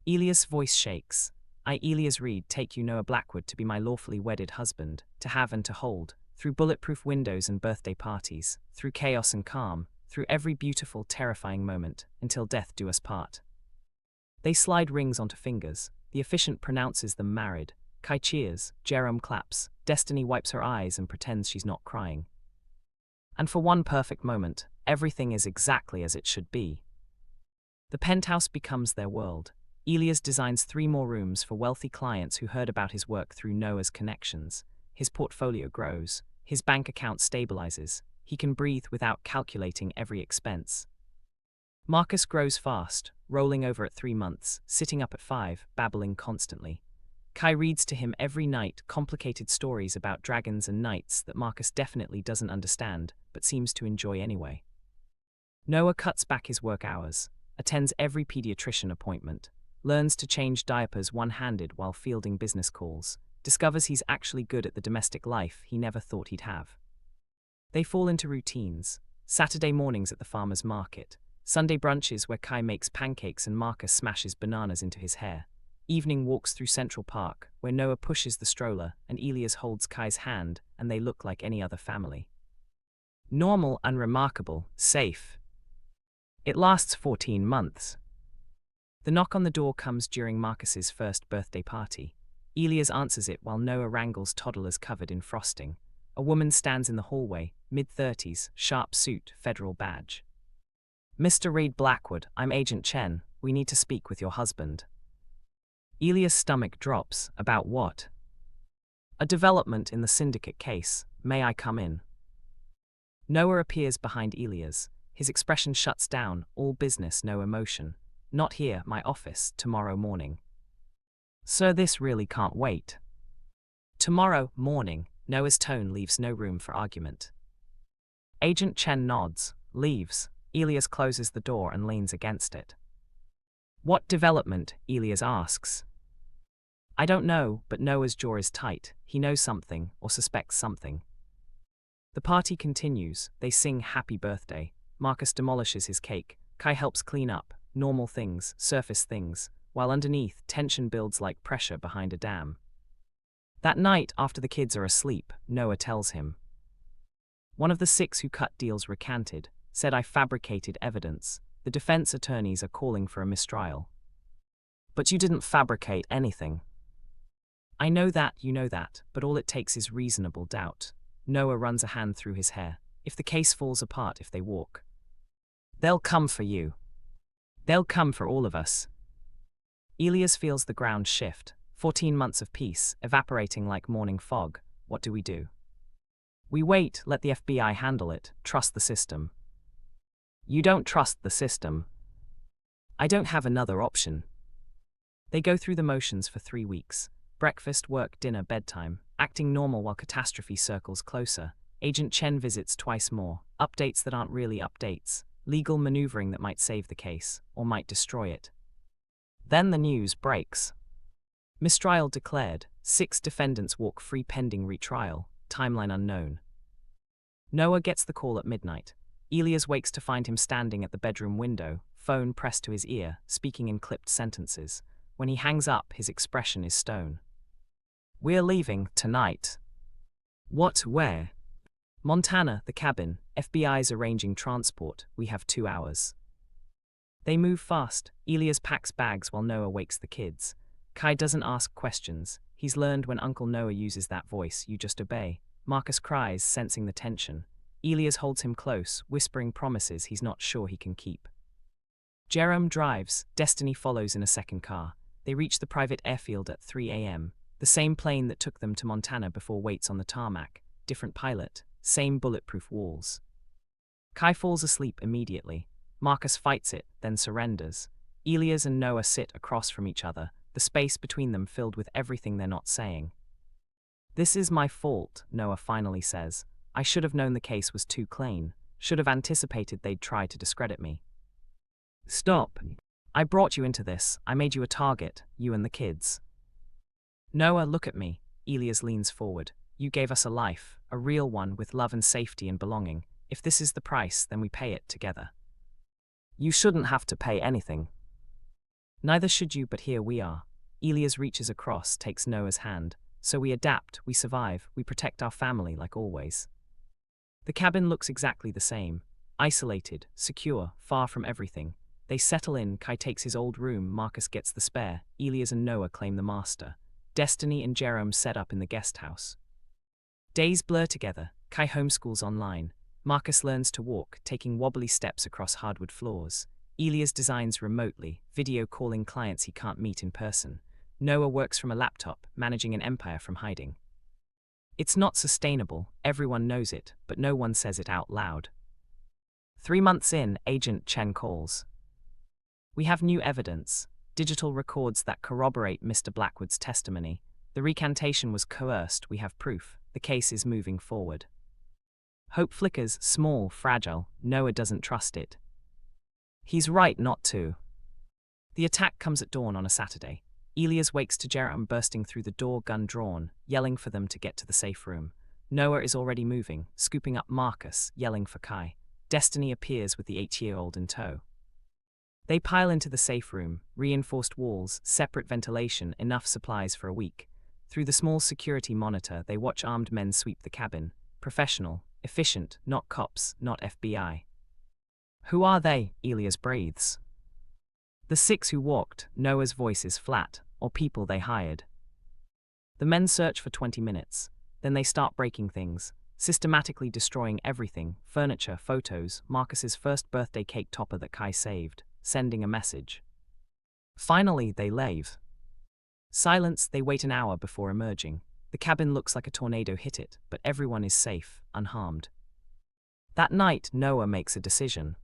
Elias' voice shakes. I, Elias Reid, take you, Noah Blackwood, to be my lawfully wedded husband, to have and to hold, through bulletproof windows and birthday parties, through chaos and calm, through every beautiful, terrifying moment, until death do us part. They slide rings onto fingers. The officiant pronounces them married. Kai cheers, Jerome claps, Destiny wipes her eyes and pretends she's not crying. And for one perfect moment, everything is exactly as it should be. The penthouse becomes their world. Elias designs 3 more rooms for wealthy clients who heard about his work through Noah's connections. His portfolio grows. His bank account stabilizes. He can breathe without calculating every expense. Marcus grows fast, rolling over at 3 months, sitting up at 5, babbling constantly. Kai reads to him every night complicated stories about dragons and knights that Marcus definitely doesn't understand, but seems to enjoy anyway. Noah cuts back his work hours, attends every pediatrician appointment, learns to change diapers one-handed while fielding business calls, discovers he's actually good at the domestic life he never thought he'd have. They fall into routines: Saturday mornings at the farmer's market, Sunday brunches where Kai makes pancakes and Marcus smashes bananas into his hair, evening walks through Central Park where Noah pushes the stroller and Elias holds Kai's hand and they look like any other family. Normal, unremarkable, safe. It lasts 14 months. The knock on the door comes during Marcus's first birthday party. Elias answers it while Noah wrangles toddlers covered in frosting. A woman stands in the hallway, mid-30s, sharp suit, federal badge. "Mr. Reid Blackwood, I'm Agent Chen. We need to speak with your husband." Elias' stomach drops. "About what?" "A development in the syndicate case. May I come in?" Noah appears behind Elias. His expression shuts down, all business, no emotion. "Not here, my office, tomorrow morning." "Sir, this really can't wait." "Tomorrow morning." Noah's tone leaves no room for argument. Agent Chen nods, leaves. Elias closes the door and leans against it. "What development?" Elias asks. "I don't know," but Noah's jaw is tight. He knows something, or suspects something. The party continues. They sing Happy Birthday. Marcus demolishes his cake. Kai helps clean up. Normal things, surface things, while underneath, tension builds like pressure behind a dam. That night, after the kids are asleep, Noah tells him. "One of the 6 who cut deals recanted, said I fabricated evidence. The defense attorneys are calling for a mistrial." "But you didn't fabricate anything." "I know that, you know that, but all it takes is reasonable doubt." Noah runs a hand through his hair. "If the case falls apart if they walk, they'll come for you. They'll come for all of us." Elias feels the ground shift. 14 months of peace, evaporating like morning fog. What do we do? "We wait, let the FBI handle it, trust the system." "You don't trust the system." "I don't have another option." They go through the motions for 3 weeks. Breakfast, work, dinner, bedtime, acting normal while catastrophe circles closer. Agent Chen visits twice more, updates that aren't really updates, legal maneuvering that might save the case, or might destroy it. Then the news breaks. Mistrial declared, 6 defendants walk free pending retrial, timeline unknown. Noah gets the call at midnight. Elias wakes to find him standing at the bedroom window, phone pressed to his ear, speaking in clipped sentences. When he hangs up, his expression is stone. "We're leaving tonight." "What, where?" "Montana, the cabin. FBI's arranging transport. We have 2 hours." They move fast. Elias packs bags while Noah wakes the kids. Kai doesn't ask questions. He's learned when Uncle Noah uses that voice, you just obey. Marcus cries, sensing the tension. Elias holds him close, whispering promises he's not sure he can keep. Jerome drives. Destiny follows in a second car. They reach the private airfield at 3 a.m. The same plane that took them to Montana before waits on the tarmac. Different pilot. Same bulletproof walls. Kai falls asleep immediately. Marcus fights it, then surrenders. Elias and Noah sit across from each other, the space between them filled with everything they're not saying. "This is my fault," Noah finally says. "I should have known the case was too clean. Should have anticipated they'd try to discredit me." "Stop. I brought you into this. I made you a target, you and the kids." "Noah, look at me." Elias leans forward. "You gave us a life, a real one with love and safety and belonging. If this is the price, then we pay it together." "You shouldn't have to pay anything." "Neither should you, but here we are." Elias reaches across, takes Noah's hand. "So we adapt, we survive, we protect our family like always." The cabin looks exactly the same. Isolated, secure, far from everything. They settle in. Kai takes his old room, Marcus gets the spare. Elias and Noah claim the master. Destiny and Jerome set up in the guest house. Days blur together. Kai homeschools online. Marcus learns to walk, taking wobbly steps across hardwood floors. Elias designs remotely, video calling clients he can't meet in person. Noah works from a laptop, managing an empire from hiding. It's not sustainable, everyone knows it, but no one says it out loud. 3 months in, Agent Chen calls. We have new evidence, digital records that corroborate Mr. Blackwood's testimony. The recantation was coerced, we have proof. The case is moving forward. Hope flickers, small, fragile. Noah doesn't trust it. He's right not to. The attack comes at dawn on a Saturday. Elias wakes to Jerem bursting through the door, gun drawn, yelling for them to get to the safe room. Noah is already moving, scooping up Marcus, yelling for Kai. Destiny appears with the 8-year-old in tow. They pile into the safe room, reinforced walls, separate ventilation, enough supplies for a week. Through the small security monitor, they watch armed men sweep the cabin. Professional, efficient, not cops, not FBI. Who are they? Elias breathes. The 6 who walked. Noah's voice is flat, or people they hired. The men search for 20 minutes. Then they start breaking things, systematically destroying everything, furniture, photos, Marcus's first birthday cake topper that Kai saved, sending a message. Finally, they leave. Silence, they wait an hour before emerging. The cabin looks like a tornado hit it, but everyone is safe, unharmed. That night, Noah makes a decision.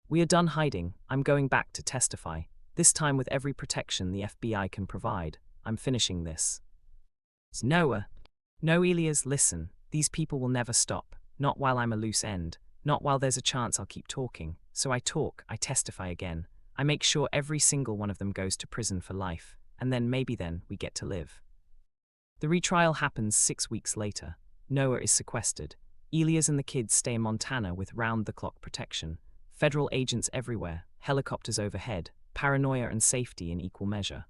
We are done hiding, I'm going back to testify. This time with every protection the FBI can provide. I'm finishing this. It's Noah. No, Elias, listen. These people will never stop. Not while I'm a loose end. Not while there's a chance I'll keep talking. So I talk, I testify again. I make sure every single one of them goes to prison for life. And then maybe then we get to live. The retrial happens 6 weeks later. Noah is sequestered. Elias and the kids stay in Montana with round-the-clock protection. Federal agents everywhere, helicopters overhead, paranoia and safety in equal measure.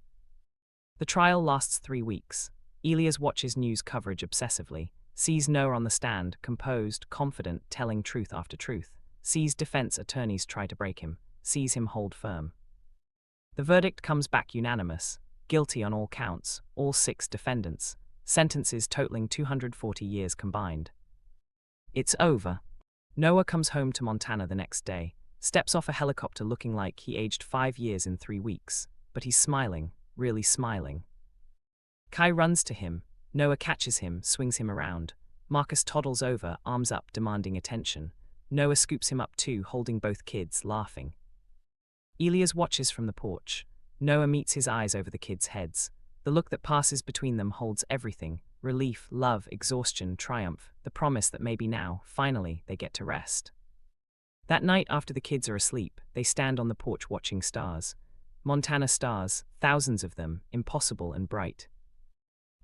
The trial lasts 3 weeks. Elias watches news coverage obsessively, sees Noah on the stand, composed, confident, telling truth after truth, sees defense attorneys try to break him, sees him hold firm. The verdict comes back unanimous. Guilty on all counts, all 6 defendants, sentences totaling 240 years combined. It's over. Noah comes home to Montana the next day, steps off a helicopter looking like he aged 5 years in 3 weeks, but he's smiling, really smiling. Kai runs to him, Noah catches him, swings him around. Marcus toddles over, arms up, demanding attention. Noah scoops him up too, holding both kids, laughing. Elias watches from the porch. Noah meets his eyes over the kids' heads. The look that passes between them holds everything: relief, love, exhaustion, triumph, the promise that maybe now, finally, they get to rest. That night after the kids are asleep, they stand on the porch watching stars. Montana stars, thousands of them, impossible and bright.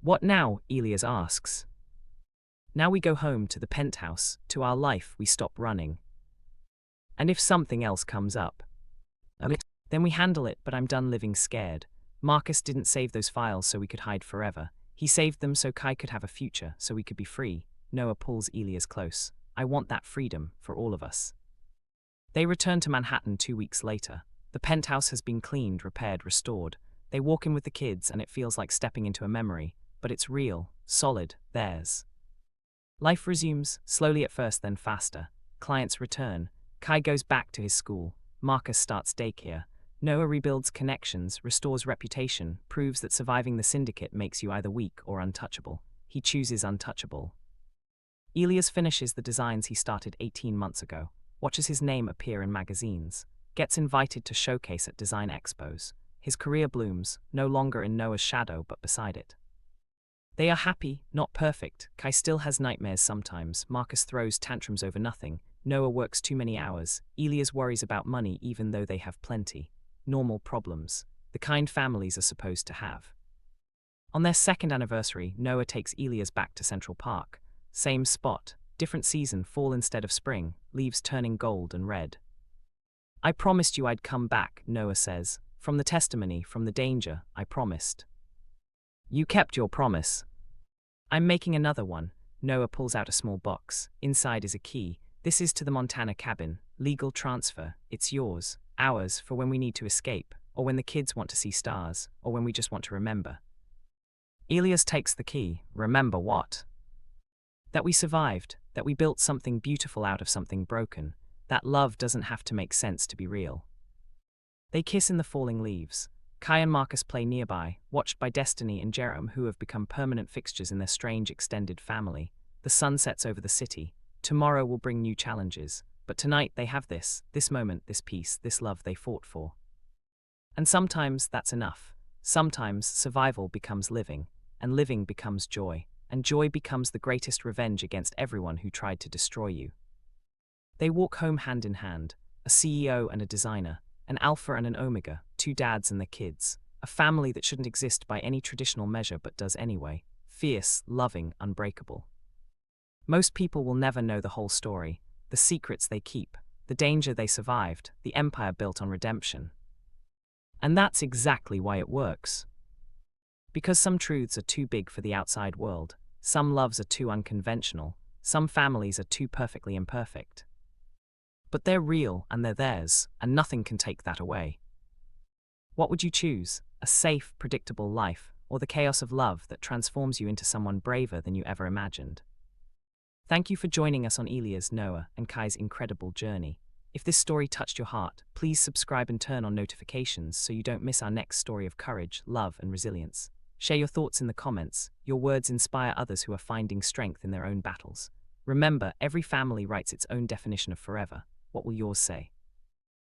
What now? Elias asks. Now we go home to the penthouse, to our life, we stop running. And if something else comes up, then we handle it, but I'm done living scared. Marcus didn't save those files so we could hide forever. He saved them so Kai could have a future, so we could be free. Noah pulls Elias close. I want that freedom, for all of us. They return to Manhattan 2 weeks later. The penthouse has been cleaned, repaired, restored. They walk in with the kids and it feels like stepping into a memory, but it's real, solid, theirs. Life resumes, slowly at first, then faster. Clients return. Kai goes back to his school. Marcus starts daycare. Noah rebuilds connections, restores reputation, proves that surviving the syndicate makes you either weak or untouchable. He chooses untouchable. Elias finishes the designs he started 18 months ago, watches his name appear in magazines, gets invited to showcase at design expos. His career blooms, no longer in Noah's shadow but beside it. They are happy, not perfect. Kai still has nightmares sometimes. Marcus throws tantrums over nothing. Noah works too many hours. Elias worries about money even though they have plenty. Normal problems, the kind families are supposed to have. On their 2nd anniversary, Noah takes Elias back to Central Park. Same spot, different season, fall instead of spring, leaves turning gold and red. I promised you I'd come back, Noah says. From the testimony, from the danger, I promised. You kept your promise. I'm making another one. Noah pulls out a small box. Inside is a key. This is to the Montana cabin. Legal transfer. It's yours. Ours, for when we need to escape, or when the kids want to see stars, or when we just want to remember. Elias takes the key. Remember what? That we survived, that we built something beautiful out of something broken, that love doesn't have to make sense to be real. They kiss in the falling leaves. Kai and Marcus play nearby, watched by Destiny and Jerem, who have become permanent fixtures in their strange extended family. The sun sets over the city. Tomorrow will bring new challenges, but tonight they have this moment, this peace, this love they fought for. And sometimes that's enough. Sometimes survival becomes living, and living becomes joy, and joy becomes the greatest revenge against everyone who tried to destroy you. They walk home hand in hand, a CEO and a designer, an alpha and an omega, two dads and their kids, a family that shouldn't exist by any traditional measure but does anyway, fierce, loving, unbreakable. Most people will never know the whole story, the secrets they keep, the danger they survived, the empire built on redemption. And that's exactly why it works. Because some truths are too big for the outside world, some loves are too unconventional, some families are too perfectly imperfect. But they're real and they're theirs, and nothing can take that away. What would you choose? A safe, predictable life, or the chaos of love that transforms you into someone braver than you ever imagined? Thank you for joining us on Elias, Noah, and Kai's incredible journey. If this story touched your heart, please subscribe and turn on notifications so you don't miss our next story of courage, love, and resilience. Share your thoughts in the comments. Your words inspire others who are finding strength in their own battles. Remember, every family writes its own definition of forever. What will yours say?